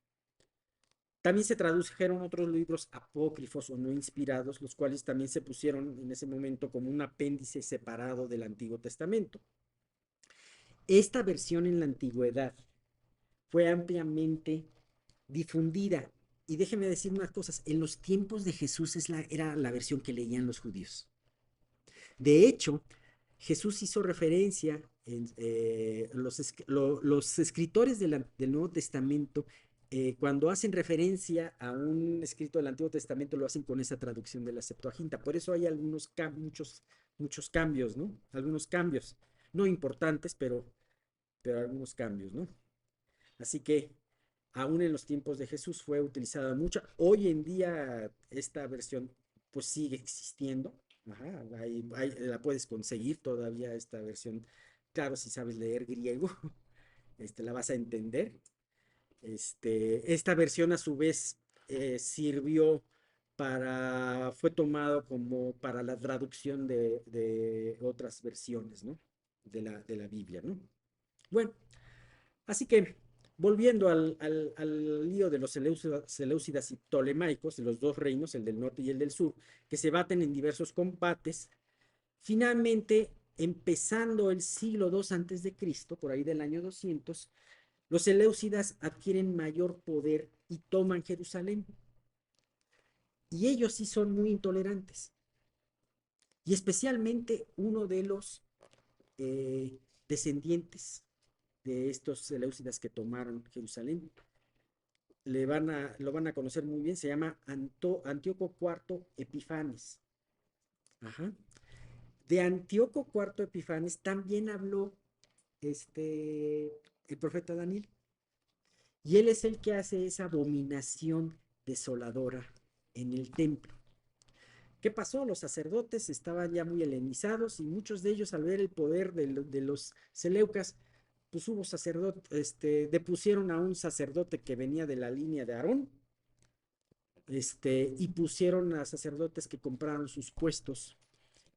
También se tradujeron otros libros apócrifos o no inspirados, los cuales también se pusieron en ese momento como un apéndice separado del Antiguo Testamento. Esta versión en la antigüedad fue ampliamente difundida. Y déjenme decir unas cosas, en los tiempos de Jesús era la versión que leían los judíos. De hecho, Jesús hizo referencia, los escritores del Nuevo Testamento, cuando hacen referencia a un escrito del Antiguo Testamento, lo hacen con esa traducción de la Septuaginta. Por eso hay muchos cambios, ¿no? Algunos cambios, no importantes, pero algunos cambios, ¿no? Así que aún en los tiempos de Jesús fue utilizada mucho. Hoy en día esta versión pues sigue existiendo. Ajá, la puedes conseguir todavía esta versión. Claro, si sabes leer griego, la vas a entender. Esta versión a su vez sirvió fue tomado como para la traducción de otras versiones, ¿no? De la Biblia, ¿no? Bueno, así que, volviendo al lío de los seleucidas y ptolemaicos, de los dos reinos, el del norte y el del sur, que se baten en diversos combates, finalmente, empezando el siglo II antes de Cristo, por ahí del año 200, los seleucidas adquieren mayor poder y toman Jerusalén. Y ellos sí son muy intolerantes. Y especialmente uno de los descendientes de estos seleucidas que tomaron Jerusalén. Lo van a conocer muy bien, se llama Antíoco IV Epifanes. Ajá. De Antíoco IV Epifanes también habló el profeta Daniel. Y él es el que hace esa abominación desoladora en el templo. ¿Qué pasó? Los sacerdotes estaban ya muy helenizados y muchos de ellos, al ver el poder de los seleucas, pues hubo sacerdotes, depusieron a un sacerdote que venía de la línea de Aarón, y pusieron a sacerdotes que compraron sus puestos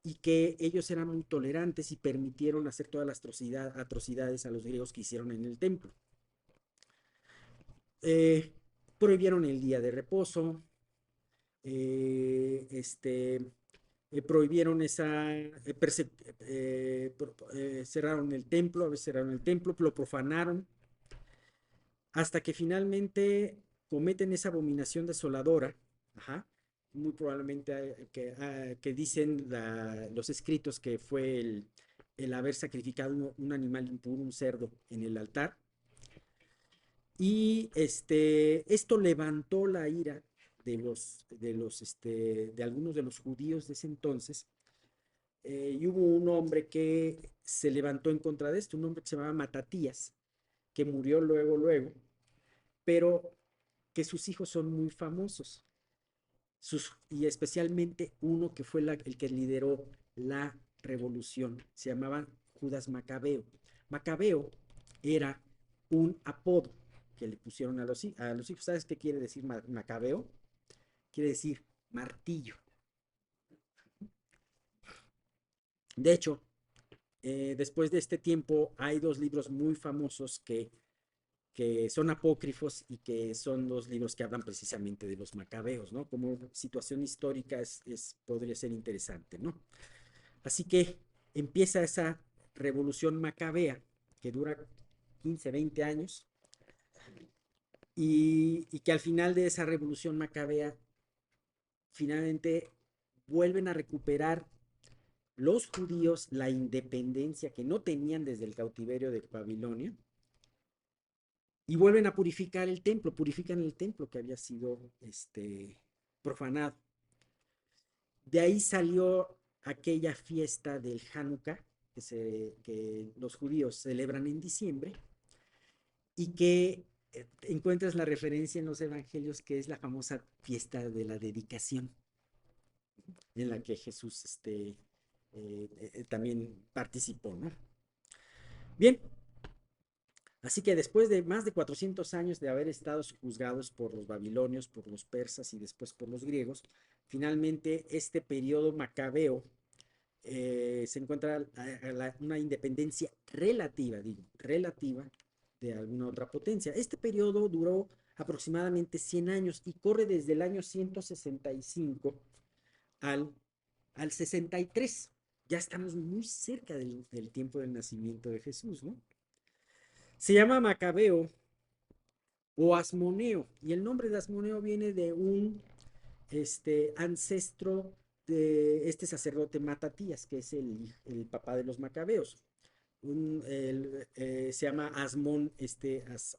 y que ellos eran muy tolerantes y permitieron hacer todas las atrocidades a los griegos que hicieron en el templo. Prohibieron el día de reposo, prohibieron cerraron el templo, a veces cerraron el templo, lo profanaron, hasta que finalmente cometen esa abominación desoladora, ajá, muy probablemente que dicen los escritos que fue el haber sacrificado un animal impuro, un cerdo, en el altar. Y esto levantó la ira de algunos de los judíos de ese entonces, y hubo un hombre que se levantó en contra de esto, un hombre que se llamaba Matatías, que murió luego, pero que sus hijos son muy famosos, y especialmente uno que fue el que lideró la revolución, se llamaba Judas Macabeo. Macabeo era un apodo que le pusieron a los hijos. ¿Sabes qué quiere decir Macabeo? Quiere decir martillo. De hecho, después de este tiempo hay dos libros muy famosos que son apócrifos y que son los libros que hablan precisamente de los macabeos, ¿no? Como situación histórica podría ser interesante, ¿no? Así que empieza esa revolución macabea que dura 15, 20 años y que al final de esa revolución macabea finalmente vuelven a recuperar los judíos la independencia que no tenían desde el cautiverio de Babilonia y vuelven a purifican el templo que había sido profanado. De ahí salió aquella fiesta del Hanukkah que los judíos celebran en diciembre y que encuentras la referencia en los evangelios que es la famosa fiesta de la dedicación en la que Jesús también participó, ¿no? Bien, así que después de más de 400 años de haber estado juzgados por los babilonios, por los persas y después por los griegos, finalmente este periodo macabeo se encuentra una independencia relativa, digo, relativa de alguna otra potencia. Este periodo duró aproximadamente 100 años y corre desde el año 165 al, al 63. Ya estamos muy cerca del tiempo del nacimiento de Jesús, ¿no? Se llama Macabeo o Asmoneo, y el nombre de Asmoneo viene de un ancestro de este sacerdote Matatías, que es el papá de los macabeos. Se llama Asmón,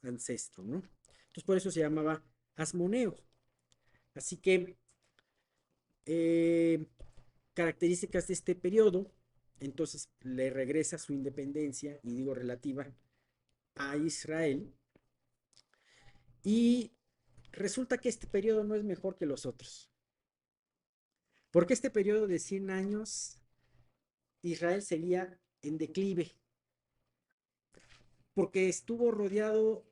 ancestro, ¿no? Entonces por eso se llamaba Asmoneo. Así que eh, características de este periodo, entonces le regresa su independencia, y digo relativa, a Israel, y resulta que este periodo no es mejor que los otros, porque este periodo de 100 años Israel seguía en declive, porque estuvo rodeado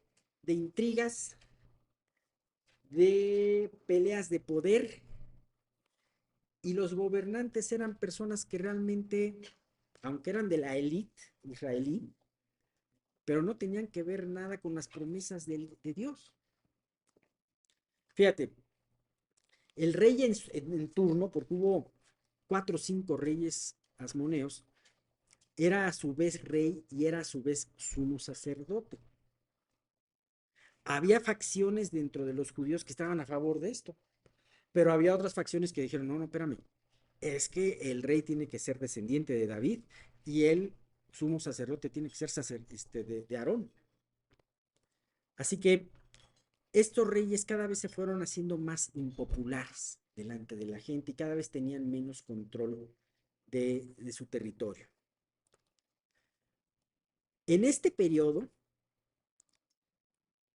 de intrigas, de peleas de poder, y los gobernantes eran personas que realmente, aunque eran de la élite israelí, pero no tenían que ver nada con las promesas de Dios. Fíjate, el rey en turno, porque hubo 4 o 5 reyes asmoneos, era a su vez rey y era a su vez sumo sacerdote. Había facciones dentro de los judíos que estaban a favor de esto, pero había otras facciones que dijeron, no, no, espérame, es que el rey tiene que ser descendiente de David y el sumo sacerdote tiene que ser de Aarón. Así que estos reyes cada vez se fueron haciendo más impopulares delante de la gente y cada vez tenían menos control de su territorio. En este periodo,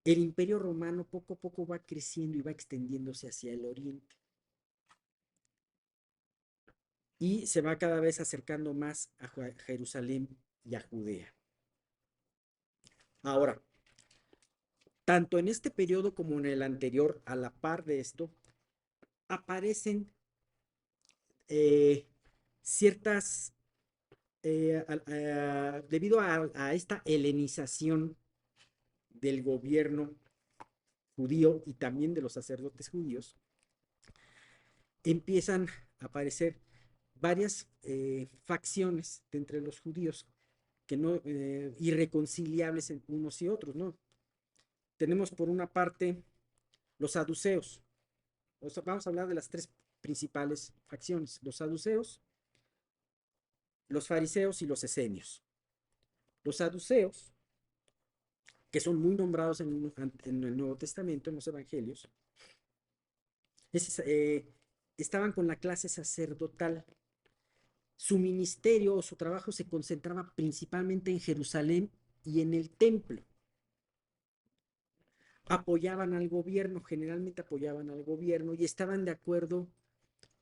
el imperio romano poco a poco va creciendo y va extendiéndose hacia el oriente. Y se va cada vez acercando más a Jerusalén y a Judea. Ahora, tanto en este periodo como en el anterior, a la par de esto, aparecen ciertas, debido a esta helenización del gobierno judío y también de los sacerdotes judíos, empiezan a aparecer varias facciones de entre los judíos que no irreconciliables en unos y otros, ¿no? Tenemos por una parte los saduceos. O sea, vamos a hablar de las 3 principales facciones: los saduceos, los fariseos y los esenios. Los saduceos, que son muy nombrados en el Nuevo Testamento, en los Evangelios, estaban con la clase sacerdotal. Su ministerio o su trabajo se concentraba principalmente en Jerusalén y en el templo. Apoyaban al gobierno, generalmente apoyaban al gobierno y estaban de acuerdo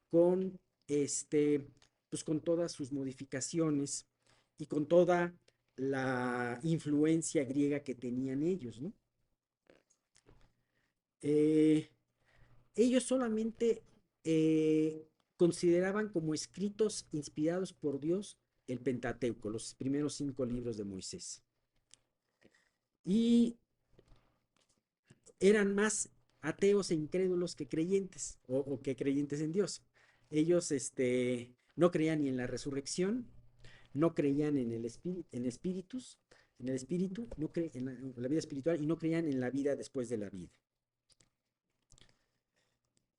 con, pues con todas sus modificaciones y con toda la influencia griega que tenían ellos, ¿no? Ellos solamente consideraban como escritos inspirados por Dios el Pentateuco, los primeros 5 libros de Moisés. Y eran más ateos e incrédulos que creyentes, o que creyentes en Dios. Ellos no creían ni en la resurrección, no creían en el espíritus, en el espíritu, no en la vida espiritual, y no creían en la vida después de la vida.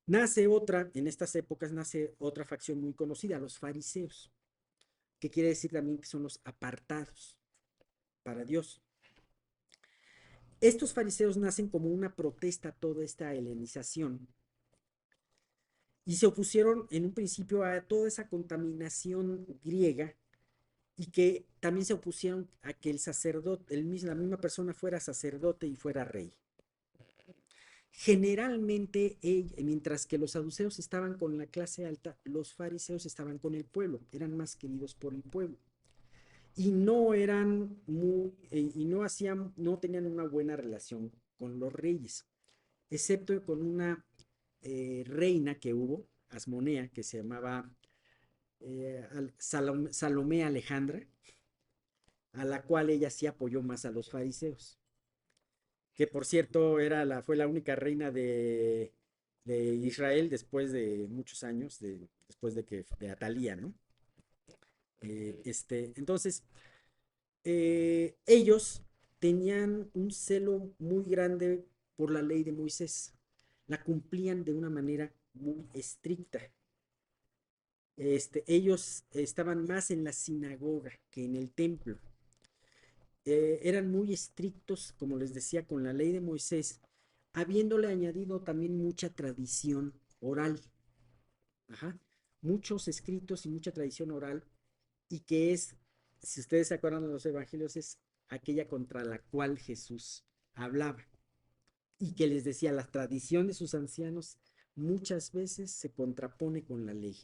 En estas épocas nace otra facción muy conocida, los fariseos, que quiere decir también que son los apartados para Dios. Estos fariseos nacen como una protesta a toda esta helenización y se opusieron en un principio a toda esa contaminación griega, y que también se opusieron a que el sacerdote, la misma persona fuera sacerdote y fuera rey. Generalmente, mientras que los saduceos estaban con la clase alta, los fariseos estaban con el pueblo, eran más queridos por el pueblo. Y no eran no tenían una buena relación con los reyes, excepto con una reina que hubo, Asmonea, que se llamaba Salomé Alejandra, a la cual ella sí apoyó más a los fariseos, que por cierto fue la única reina de Israel después de muchos años, después de Atalía, ¿no? Entonces, ellos tenían un celo muy grande por la ley de Moisés, la cumplían de una manera muy estricta. Ellos estaban más en la sinagoga que en el templo. Eran muy estrictos, como les decía, con la ley de Moisés, habiéndole añadido también mucha tradición oral. Ajá. Muchos escritos y mucha tradición oral, y que es, si ustedes se acuerdan de los evangelios, es aquella contra la cual Jesús hablaba, y que les decía, la tradición de sus ancianos muchas veces se contrapone con la ley.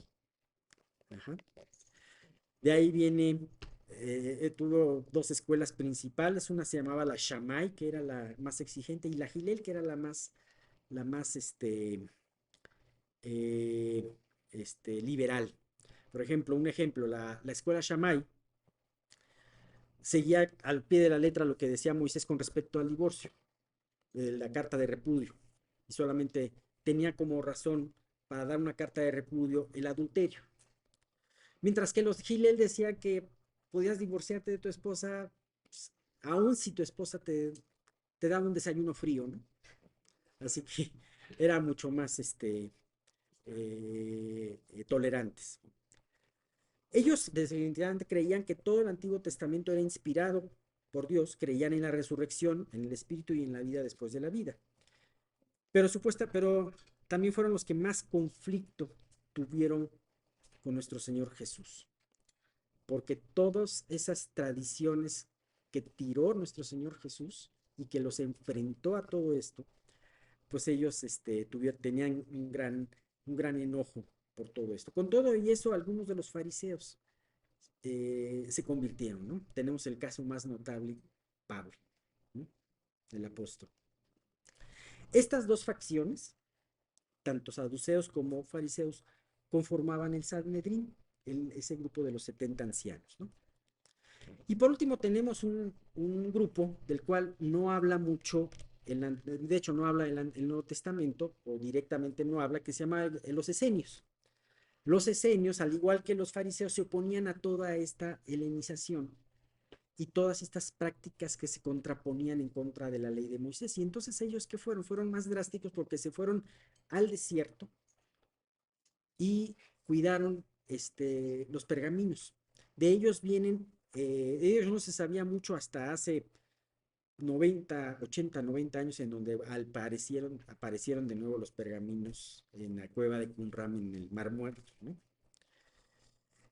Ajá. De ahí viene, tuvo 2 escuelas principales, una se llamaba la Shammai, que era la más exigente, y la Hillel, que era la más eh, liberal. Por ejemplo, la escuela Shammai seguía al pie de la letra lo que decía Moisés con respecto al divorcio, la carta de repudio, y solamente tenía como razón para dar una carta de repudio el adulterio. Mientras que los Hillel decían que podías divorciarte de tu esposa, pues, aun si tu esposa te daba un desayuno frío, ¿no? Así que era mucho más tolerantes. Ellos definitivamente creían que todo el Antiguo Testamento era inspirado por Dios, creían en la resurrección, en el espíritu y en la vida después de la vida. Pero también fueron los que más conflicto tuvieron con nuestro Señor Jesús, porque todas esas tradiciones que tiró nuestro Señor Jesús y que los enfrentó a todo esto, pues ellos tenían un gran enojo por todo esto. Con todo y eso, algunos de los fariseos se convirtieron, ¿no? Tenemos el caso más notable, Pablo, ¿no? El apóstol. Estas 2 facciones, tanto saduceos como fariseos, conformaban el Sanedrín, ese grupo de los 70 ancianos, ¿no? Y por último tenemos un grupo del cual no habla mucho, de hecho no habla el Nuevo Testamento, o directamente no habla, que se llama los esenios. Los esenios, al igual que los fariseos, se oponían a toda esta helenización y todas estas prácticas que se contraponían en contra de la ley de Moisés. Y entonces ellos, ¿qué fueron? Fueron más drásticos, porque se fueron al desierto y cuidaron los pergaminos. De ellos de ellos no se sabía mucho hasta hace 80, 90 años, en donde aparecieron de nuevo los pergaminos en la cueva de Qumran, en el Mar Muerto, ¿no?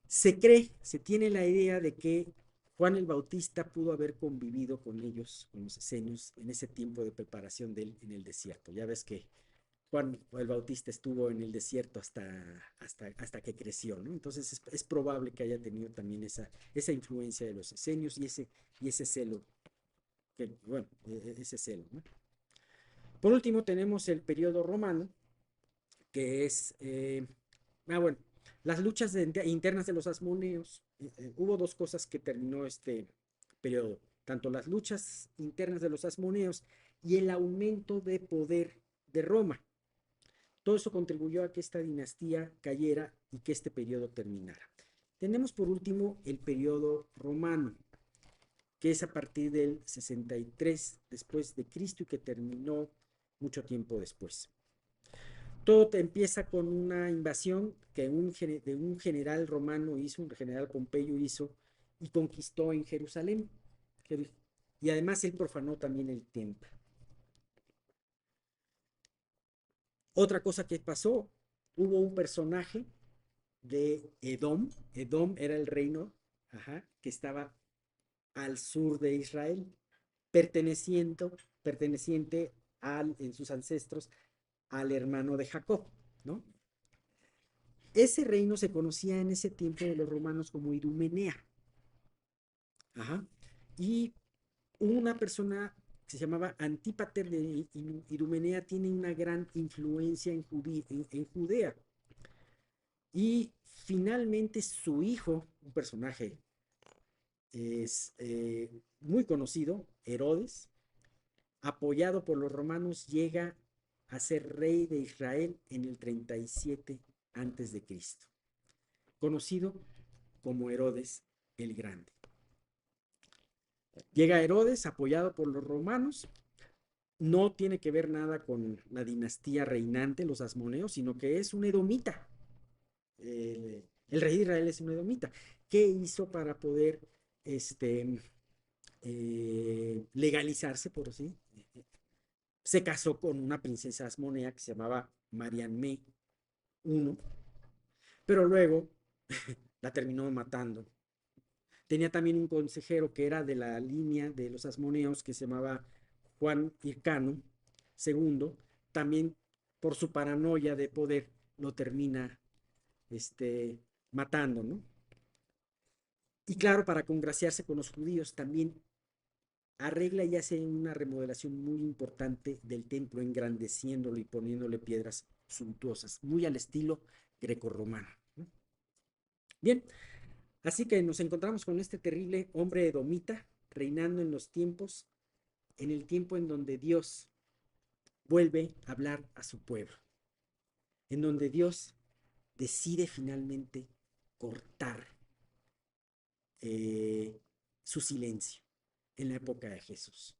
Se tiene la idea de que Juan el Bautista pudo haber convivido con ellos, con los esenios, en ese tiempo de preparación de él en el desierto. Ya ves que Juan el Bautista estuvo en el desierto hasta que creció, ¿no? Entonces es probable que haya tenido también esa influencia de los esenios y ese celo, ese celo, ¿no? Por último tenemos el periodo romano, que es, las luchas internas de los asmoneos, hubo dos cosas que terminó este periodo, tanto las luchas internas de los asmoneos y el aumento de poder de Roma. Todo eso contribuyó a que esta dinastía cayera y que este periodo terminara. Tenemos por último el periodo romano, que es a partir del 63 después de Cristo y que terminó mucho tiempo después. Todo empieza con una invasión que de un general romano hizo, un general Pompeyo hizo, y conquistó en Jerusalén. Y además él profanó también el templo. Otra cosa que pasó, hubo un personaje de Edom. Edom era el reino, que estaba al sur de Israel, perteneciente en sus ancestros al hermano de Jacob, ¿no? Ese reino se conocía en ese tiempo de los romanos como Idumenea. Y una persona que se llamaba Antípater de Idumenea tiene una gran influencia en Judea. Y finalmente su hijo, un personaje es muy conocido, Herodes, apoyado por los romanos, llega a ser rey de Israel en el 37 antes de Cristo, conocido como Herodes el Grande. Llega Herodes apoyado por los romanos, no tiene que ver nada con la dinastía reinante, los asmoneos, sino que es un edomita. El rey de Israel es un edomita. ¿Qué hizo para poder legalizarse, por así? Se casó con una princesa asmonea que se llamaba Marianne I, pero luego la terminó matando. Tenía también un consejero que era de la línea de los asmoneos que se llamaba Juan Hircano II, también por su paranoia de poder lo termina matando, ¿no? Y claro, para congraciarse con los judíos también arregla y hace una remodelación muy importante del templo, engrandeciéndolo y poniéndole piedras suntuosas, muy al estilo grecorromano, ¿no? Bien, así que nos encontramos con este terrible hombre edomita reinando en el tiempo en donde Dios vuelve a hablar a su pueblo, en donde Dios decide finalmente cortar su silencio en la época de Jesús.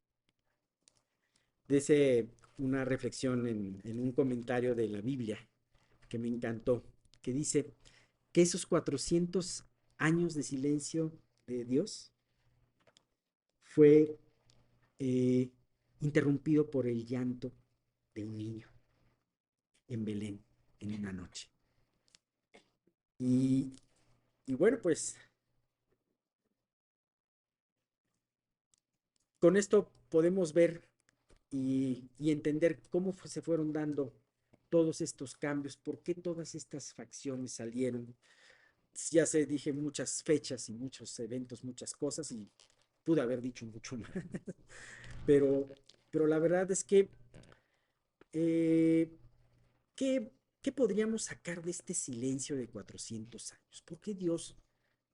Dice una reflexión en un comentario de la Biblia que me encantó, que dice que esos 400 años de silencio de Dios fue interrumpido por el llanto de un niño en Belén en una noche. Y bueno, pues con esto podemos ver y entender cómo se fueron dando todos estos cambios, por qué todas estas facciones salieron. Ya se dije muchas fechas y muchos eventos, muchas cosas, y pude haber dicho mucho más. pero, pero la verdad es que, ¿qué, ¿qué podríamos sacar de este silencio de 400 años? ¿Por qué Dios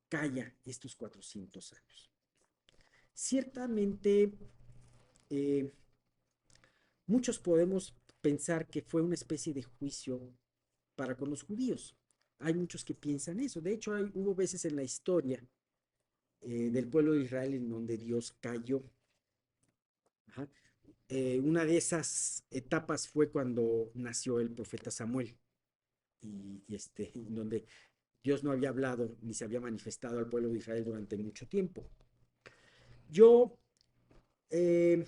calla estos 400 años? Ciertamente, muchos podemos pensar que fue una especie de juicio para con los judíos. Hay muchos que piensan eso. De hecho, hubo veces en la historia del pueblo de Israel en donde Dios cayó. Una de esas etapas fue cuando nació el profeta Samuel, en donde Dios no había hablado ni se había manifestado al pueblo de Israel durante mucho tiempo. Yo eh,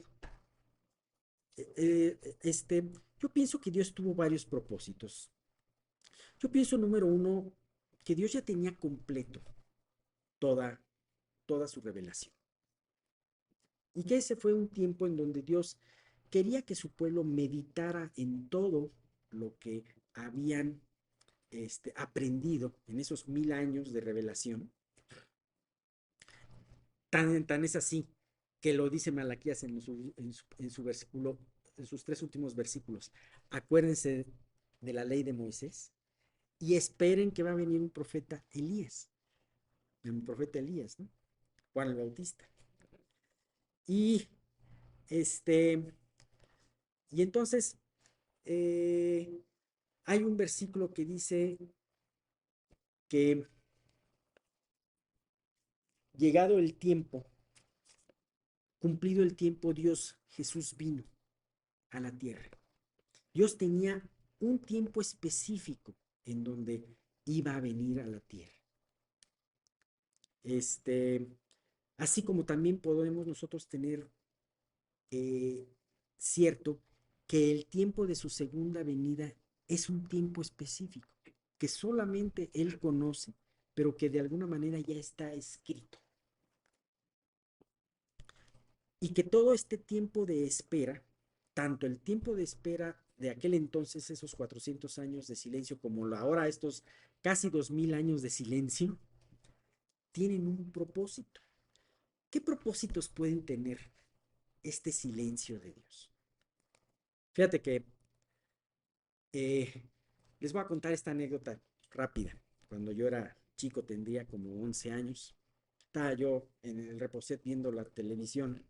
yo pienso que Dios tuvo varios propósitos. Yo pienso, número uno, que Dios ya tenía completo toda, toda su revelación. Y que ese fue un tiempo en donde Dios quería que su pueblo meditara en todo lo que habían aprendido en esos 1000 años de revelación. Tan es así que lo dice Malaquías en su versículo, en sus 3 últimos versículos. Acuérdense de la ley de Moisés y esperen que va a venir un profeta Elías. el profeta Elías, ¿no? Juan el Bautista. Y este, y entonces hay un versículo que dice que llegado el tiempo, cumplido el tiempo, Dios, Jesús vino a la tierra. Dios tenía un tiempo específico en donde iba a venir a la tierra. Así como también podemos nosotros tener cierto que el tiempo de su segunda venida es un tiempo específico, que solamente Él conoce, pero que de alguna manera ya está escrito. Y que todo este tiempo de espera, tanto el tiempo de espera de aquel entonces, esos 400 años de silencio, como ahora estos casi 2000 años de silencio, tienen un propósito. ¿Qué propósitos pueden tener este silencio de Dios? Fíjate que les voy a contar esta anécdota rápida. Cuando yo era chico, tendría como 11 años. Estaba yo en el reposet viendo la televisión.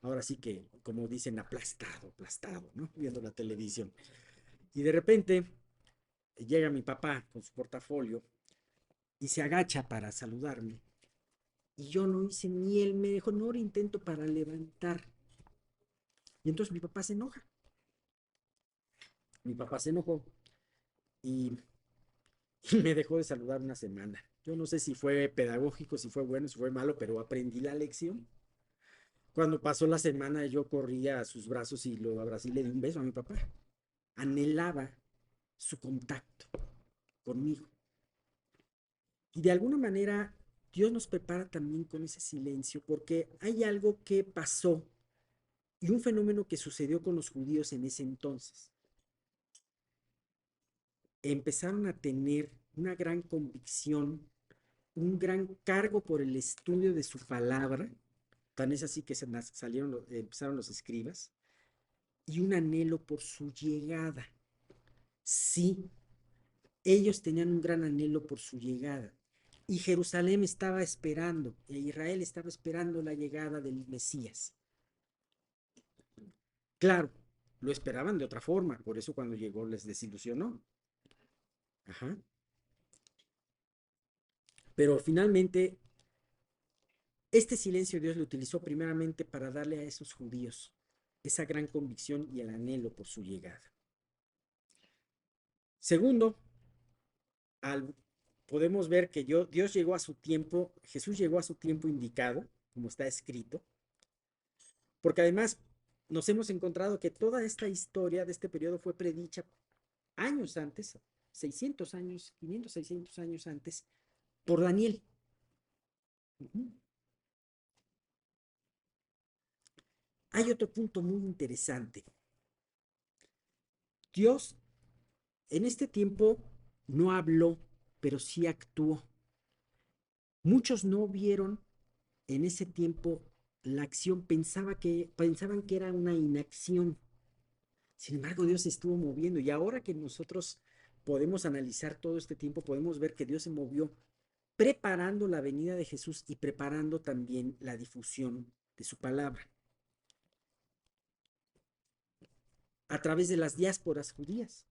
Ahora sí que, como dicen, aplastado, ¿no? Viendo la televisión. Y de repente llega mi papá con su portafolio y se agacha para saludarme. Y yo no hice ni él me dejó, no intento para levantar. Y entonces mi papá se enoja. Mi papá se enojó y me dejó de saludar una semana. Yo no sé si fue pedagógico, si fue bueno, si fue malo, pero aprendí la lección. Cuando pasó la semana, yo corría a sus brazos y lo abracé y le di un beso a mi papá. Anhelaba su contacto conmigo. Y de alguna manera, Dios nos prepara también con ese silencio, porque hay algo que pasó y un fenómeno que sucedió con los judíos en ese entonces. Empezaron a tener una gran convicción, un gran cargo por el estudio de su palabra, tan es así que empezaron los escribas, y un anhelo por su llegada. Sí, ellos tenían un gran anhelo por su llegada. Y Jerusalén estaba esperando, e Israel estaba esperando la llegada del Mesías. Claro, lo esperaban de otra forma, por eso cuando llegó les desilusionó. Ajá. Pero finalmente, este silencio Dios lo utilizó primeramente para darle a esos judíos esa gran convicción y el anhelo por su llegada. Segundo, podemos ver que Dios llegó a su tiempo, Jesús llegó a su tiempo indicado, como está escrito, porque además nos hemos encontrado que toda esta historia de este periodo fue predicha años antes, 600 años, 500, 600 años antes, por Daniel. Hay otro punto muy interesante. Dios en este tiempo no habló, pero sí actuó. Muchos no vieron en ese tiempo la acción, pensaban que era una inacción. Sin embargo, Dios se estuvo moviendo y ahora que nosotros podemos analizar todo este tiempo, podemos ver que Dios se movió preparando la venida de Jesús y preparando también la difusión de su palabra a través de las diásporas judías.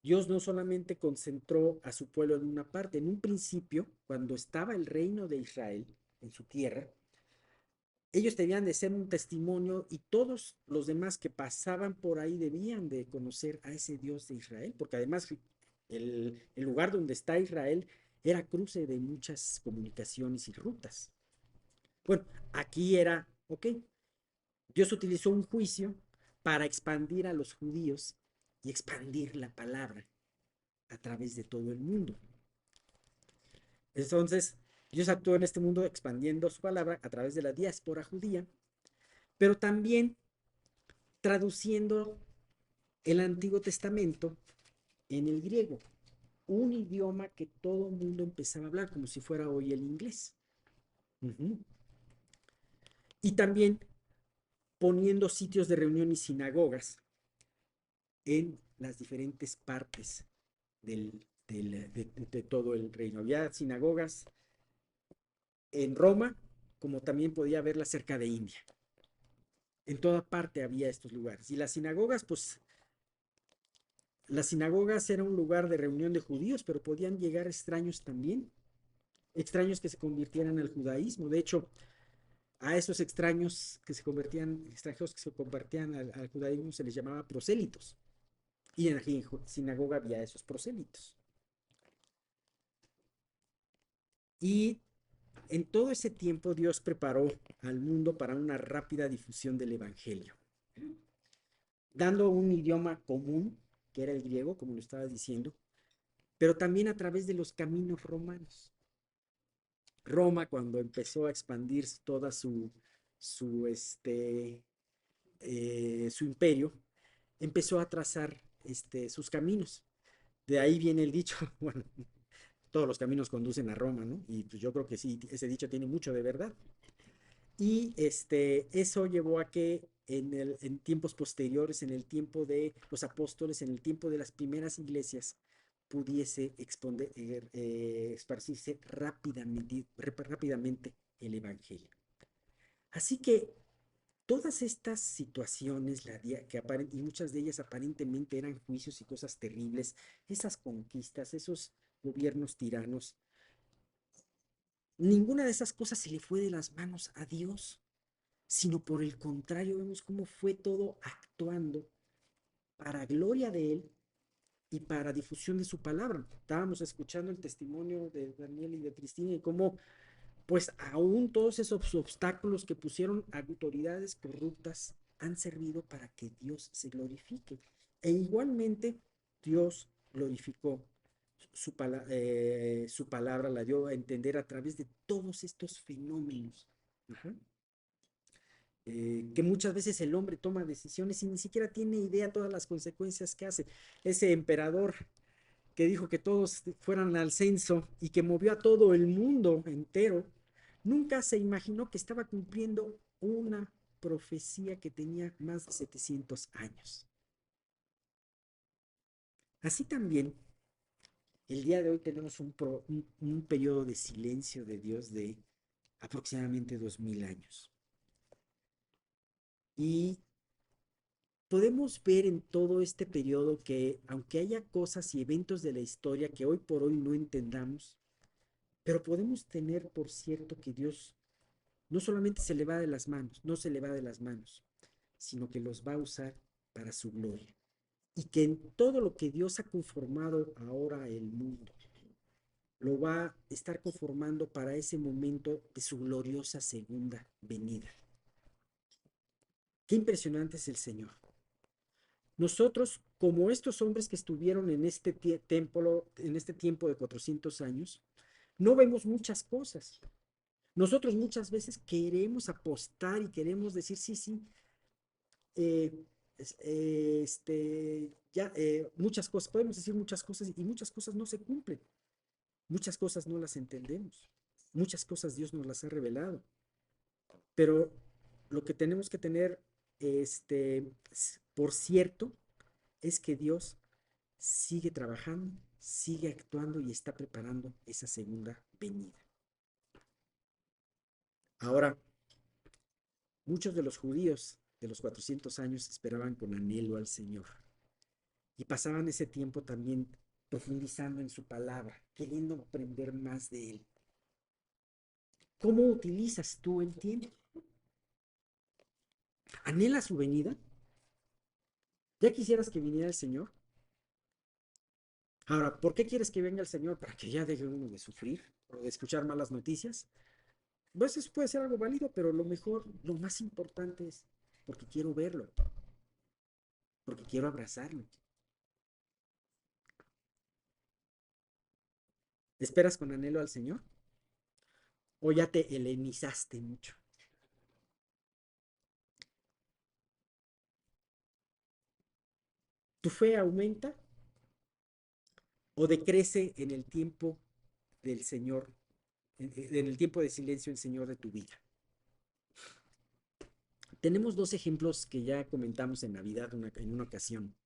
Dios no solamente concentró a su pueblo en una parte, en un principio, cuando estaba el reino de Israel en su tierra, ellos debían de ser un testimonio y todos los demás que pasaban por ahí debían de conocer a ese Dios de Israel, porque además el lugar donde está Israel era cruce de muchas comunicaciones y rutas. Bueno, aquí era, ok, Dios utilizó un juicio para expandir a los judíos y expandir la palabra a través de todo el mundo. Entonces, Dios actuó en este mundo expandiendo su palabra a través de la diáspora judía, pero también traduciendo el Antiguo Testamento en el griego, un idioma que todo el mundo empezaba a hablar, como si fuera hoy el inglés. Y también poniendo sitios de reunión y sinagogas en las diferentes partes de todo el reino. Había sinagogas en Roma, como también podía haberla cerca de India. En toda parte había estos lugares. Y las sinagogas, pues, las sinagogas era un lugar de reunión de judíos, pero podían llegar extraños también, extraños que se convirtieran al judaísmo. De hecho, a esos extraños que se convertían, extranjeros que se convertían al judaísmo, se les llamaba prosélitos. Y en la sinagoga había esos prosélitos. Y en todo ese tiempo Dios preparó al mundo para una rápida difusión del Evangelio, dando un idioma común, que era el griego, como lo estaba diciendo, pero también a través de los caminos romanos. Roma, cuando empezó a expandir toda su imperio, empezó a trazar sus caminos. De ahí viene el dicho, bueno, todos los caminos conducen a Roma, ¿no? Y pues yo creo que sí, ese dicho tiene mucho de verdad. Y eso llevó a que en tiempos posteriores, en el tiempo de los apóstoles, en el tiempo de las primeras iglesias, pudiese esparcirse rápidamente el Evangelio. Así que todas estas situaciones, y muchas de ellas aparentemente eran juicios y cosas terribles, esas conquistas, esos gobiernos tiranos, ninguna de esas cosas se le fue de las manos a Dios, sino por el contrario, vemos cómo fue todo actuando para gloria de Él y para difusión de su palabra. Estábamos escuchando el testimonio de Daniel y de Cristina y cómo, pues, aún todos esos obstáculos que pusieron autoridades corruptas han servido para que Dios se glorifique. E igualmente, Dios glorificó su palabra, la dio a entender a través de todos estos fenómenos. Ajá. Que muchas veces el hombre toma decisiones y ni siquiera tiene idea de todas las consecuencias que hace. Ese emperador que dijo que todos fueran al censo y que movió a todo el mundo entero, nunca se imaginó que estaba cumpliendo una profecía que tenía más de 700 años. Así también, el día de hoy tenemos un periodo de silencio de Dios de aproximadamente 2000 años. Y podemos ver en todo este periodo que, aunque haya cosas y eventos de la historia que hoy por hoy no entendamos, pero podemos tener por cierto que Dios no solamente se le va de las manos, no se le va de las manos, sino que los va a usar para su gloria. Y que en todo lo que Dios ha conformado ahora el mundo, lo va a estar conformando para ese momento de su gloriosa segunda venida. Qué impresionante es el Señor. Nosotros, como estos hombres que estuvieron en este templo, en este tiempo de 400 años, no vemos muchas cosas. Nosotros muchas veces queremos apostar y queremos decir, sí, sí, eh, muchas cosas, podemos decir muchas cosas y muchas cosas no se cumplen. Muchas cosas no las entendemos. Muchas cosas Dios nos las ha revelado. Pero lo que tenemos que tener, por cierto, es que Dios sigue trabajando, sigue actuando y está preparando esa segunda venida. Ahora, muchos de los judíos de los 400 años esperaban con anhelo al Señor y pasaban ese tiempo también profundizando en su palabra, queriendo aprender más de Él. ¿Cómo utilizas tú el tiempo? ¿Anhelas su venida? ¿Ya quisieras que viniera el Señor? Ahora, ¿por qué quieres que venga el Señor? ¿Para que ya deje uno de sufrir o de escuchar malas noticias? Pues eso puede ser algo válido, pero lo mejor, lo más importante es porque quiero verlo, porque quiero abrazarlo. ¿Esperas con anhelo al Señor? ¿O ya te helenizaste mucho? ¿Tu fe aumenta o decrece en el tiempo del Señor, en el tiempo de silencio el Señor de tu vida? Tenemos dos ejemplos que ya comentamos en Navidad en una ocasión,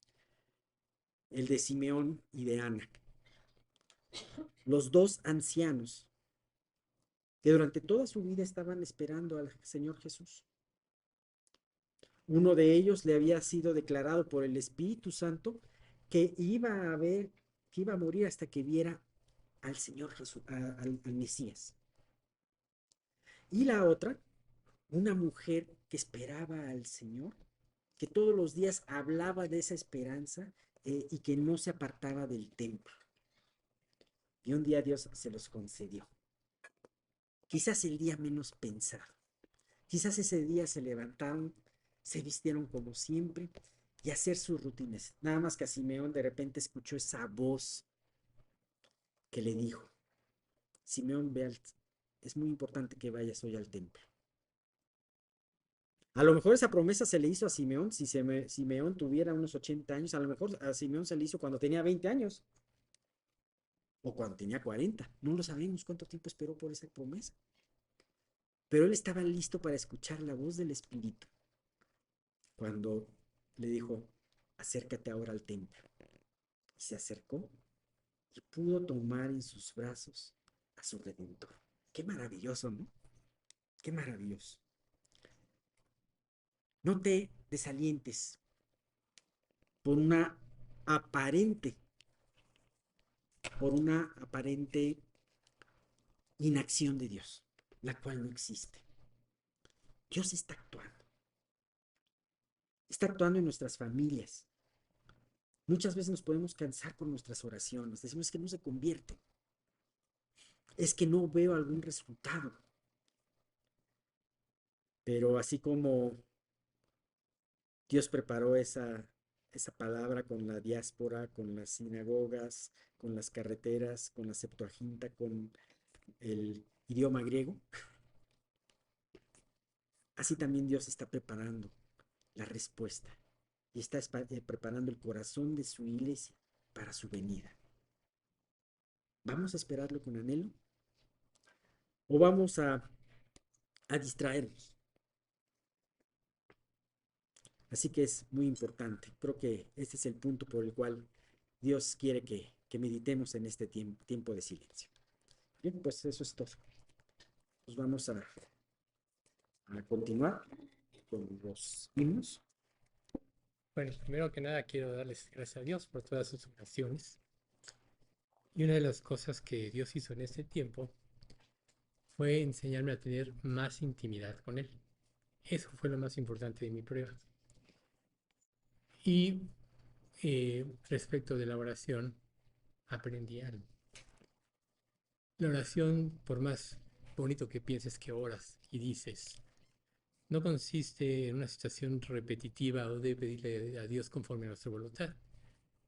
el de Simeón y de Ana. Los dos ancianos que durante toda su vida estaban esperando al Señor Jesús. Uno de ellos le había sido declarado por el Espíritu Santo que iba a ver, que iba a morir hasta que viera al Señor Jesús, al Mesías. Y la otra, una mujer que esperaba al Señor, que todos los días hablaba de esa esperanza y que no se apartaba del templo. Y un día Dios se los concedió. Quizás el día menos pensado. Quizás ese día se levantaron, se vistieron como siempre y a hacer sus rutinas. Nada más que a Simeón de repente escuchó esa voz que le dijo, Simeón, es muy importante que vayas hoy al templo. A lo mejor esa promesa se le hizo a Simeón, si Simeón tuviera unos 80 años, a lo mejor a Simeón se le hizo cuando tenía 20 años o cuando tenía 40. No lo sabemos cuánto tiempo esperó por esa promesa. Pero él estaba listo para escuchar la voz del Espíritu cuando le dijo, acércate ahora al templo. Se acercó y pudo tomar en sus brazos a su Redentor. Qué maravilloso, ¿no? Qué maravilloso. No te desalientes por una aparente, por una aparente inacción de Dios, la cual no existe. Dios está actuando. Está actuando en nuestras familias. Muchas veces nos podemos cansar con nuestras oraciones. Decimos que no se convierte. Es que no veo algún resultado. Pero así como Dios preparó esa palabra con la diáspora, con las sinagogas, con las carreteras, con la Septuaginta, con el idioma griego, así también Dios está preparando la respuesta y está preparando el corazón de su iglesia para su venida. ¿Vamos a esperarlo con anhelo? ¿O vamos a distraernos? Así que es muy importante. Creo que este es el punto por el cual Dios quiere que meditemos en este tiempo de silencio. Bien, pues eso es todo. Pues vamos a continuar con los himnos. Bueno, primero que nada quiero darles gracias a Dios por todas sus oraciones. Y una de las cosas que Dios hizo en este tiempo fue enseñarme a tener más intimidad con Él. Eso fue lo más importante de mi prueba. Y respecto de la oración, aprendí algo. La oración, por más bonito que pienses que oras y dices, no consiste en una situación repetitiva o de pedirle a Dios conforme a nuestra voluntad,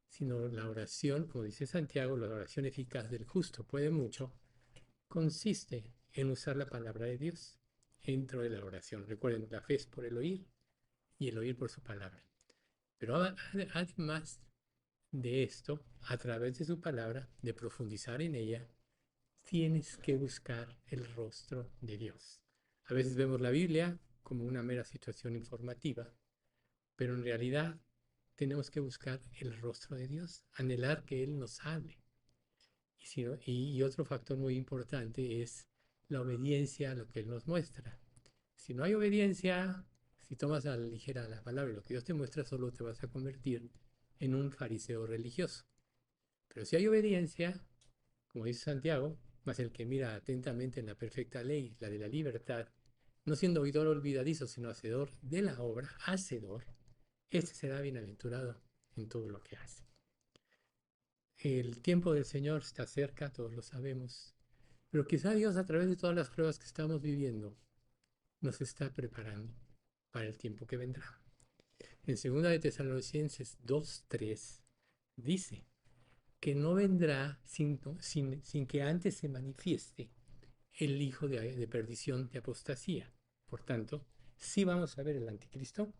sino la oración, como dice Santiago, la oración eficaz del justo puede mucho, consiste en usar la palabra de Dios dentro de la oración. Recuerden, la fe es por el oír y el oír por su palabra. Pero además de esto, a través de su palabra, de profundizar en ella, tienes que buscar el rostro de Dios. A veces vemos la Biblia como una mera situación informativa, pero en realidad tenemos que buscar el rostro de Dios, anhelar que Él nos hable. Y otro factor muy importante es la obediencia a lo que Él nos muestra. Si no hay obediencia, si tomas a la ligera la palabra y lo que Dios te muestra, solo te vas a convertir en un fariseo religioso. Pero si hay obediencia, como dice Santiago, más el que mira atentamente en la perfecta ley, la de la libertad, no siendo oidor olvidadizo, sino hacedor de la obra, hacedor, este será bienaventurado en todo lo que hace. El tiempo del Señor está cerca, todos lo sabemos, pero quizá Dios a través de todas las pruebas que estamos viviendo nos está preparando para el tiempo que vendrá. En 2 de Tesalonicenses 2:3 dice que no vendrá sin que antes se manifieste el hijo de perdición, de apostasía. Por tanto, sí vamos a ver el anticristo,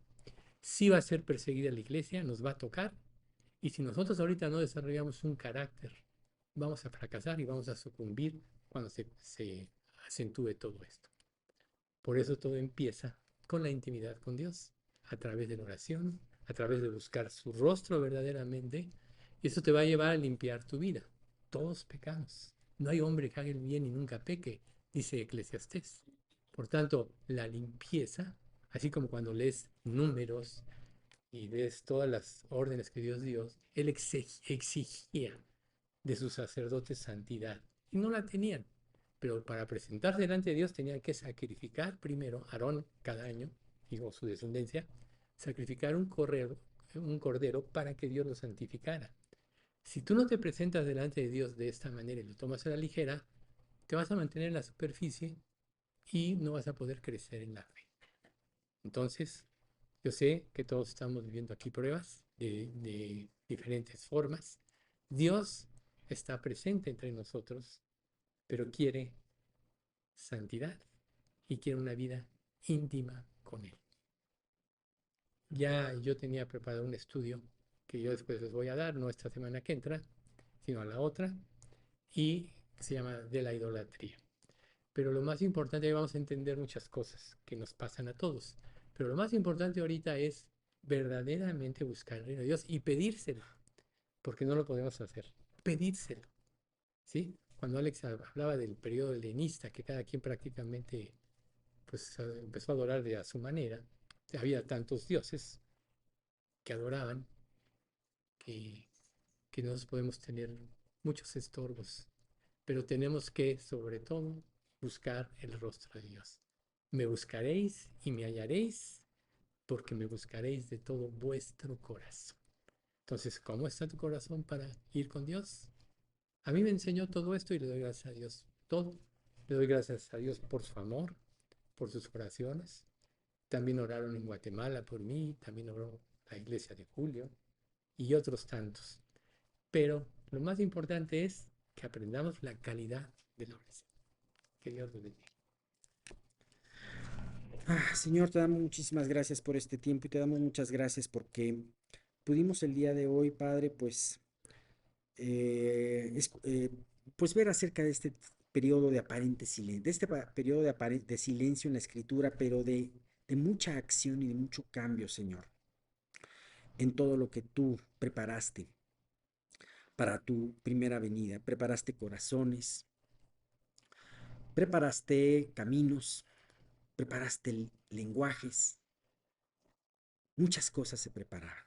sí va a ser perseguida la iglesia, nos va a tocar, y si nosotros ahorita no desarrollamos un carácter, vamos a fracasar y vamos a sucumbir cuando se acentúe todo esto. Por eso todo empieza con la intimidad con Dios, a través de la oración, a través de buscar su rostro verdaderamente, y eso te va a llevar a limpiar tu vida. Todos pecamos. No hay hombre que haga el bien y nunca peque. dice Eclesiastés. Por tanto, la limpieza, así como cuando lees Números y ves todas las órdenes que Dios dio, él exigía de sus sacerdotes santidad. Y no la tenían. Pero para presentarse delante de Dios tenían que sacrificar primero, Aarón cada año, digo su descendencia, sacrificar un cordero para que Dios lo santificara. Si tú no te presentas delante de Dios de esta manera y lo tomas a la ligera, te vas a mantener en la superficie y no vas a poder crecer en la fe. Entonces, yo sé que todos estamos viviendo aquí pruebas de diferentes formas. Dios está presente entre nosotros, pero quiere santidad y quiere una vida íntima con Él. Ya yo tenía preparado un estudio que yo después les voy a dar, no esta semana que entra, sino a la otra, y se llama De la idolatría. Pero lo más importante, vamos a entender muchas cosas que nos pasan a todos, pero lo más importante ahorita es verdaderamente buscar el reino de Dios y pedírselo, porque no lo podemos hacer, pedírselo, ¿sí? Cuando Alex hablaba del periodo helenista, que cada quien prácticamente pues empezó a adorar a su manera, había tantos dioses que adoraban que, que nosotros podemos tener muchos estorbos, pero tenemos que, sobre todo, buscar el rostro de Dios. Me buscaréis y me hallaréis, porque me buscaréis de todo vuestro corazón. Entonces, ¿cómo está tu corazón para ir con Dios? A mí me enseñó todo esto y le doy gracias a Dios. Todo. Le doy gracias a Dios por su amor, por sus oraciones. También oraron en Guatemala por mí, también oró la iglesia de Julio y otros tantos. Pero lo más importante es que aprendamos la calidad de la oración. Que Dios lo bendiga. Señor, te damos muchísimas gracias por este tiempo y te damos muchas gracias porque pudimos el día de hoy, Padre, pues, pues ver acerca de este periodo de aparente silencio, de este periodo de silencio en la escritura, pero de mucha acción y de mucho cambio, Señor, en todo lo que tú preparaste para tu primera venida. Preparaste corazones, preparaste caminos, preparaste lenguajes, muchas cosas se prepararon.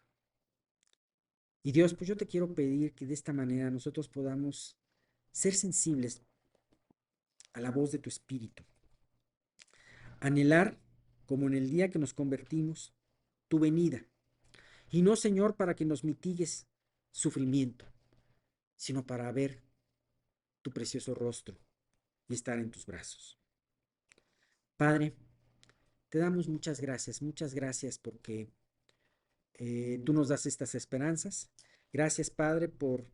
Y Dios, pues yo te quiero pedir que de esta manera nosotros podamos ser sensibles a la voz de tu Espíritu, anhelar, como en el día que nos convertimos, tu venida. Y no, Señor, para que nos mitigues sufrimiento, sino para ver tu precioso rostro y estar en tus brazos. Padre, te damos muchas gracias porque tú nos das estas esperanzas. Gracias, Padre, por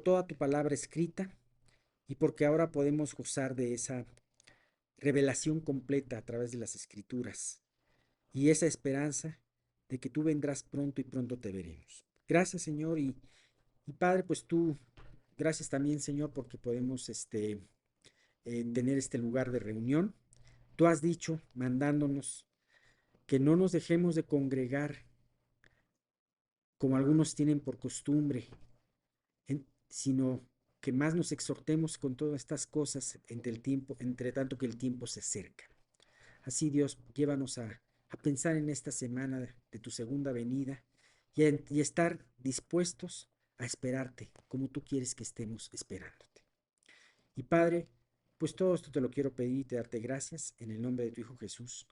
toda tu palabra escrita y porque ahora podemos gozar de esa revelación completa a través de las escrituras y esa esperanza de que tú vendrás pronto y pronto te veremos. Gracias, Señor, y Padre, pues tú, gracias también, Señor, porque podemos tener este lugar de reunión. Tú has dicho, mandándonos, que no nos dejemos de congregar como algunos tienen por costumbre, sino que más nos exhortemos con todas estas cosas entre tanto que el tiempo se acerca. Así, Dios, llévanos a pensar en esta semana de tu segunda venida y estar dispuestos a esperarte como tú quieres que estemos esperándote. Y Padre, pues todo esto te lo quiero pedir y te darte gracias en el nombre de tu Hijo Jesús.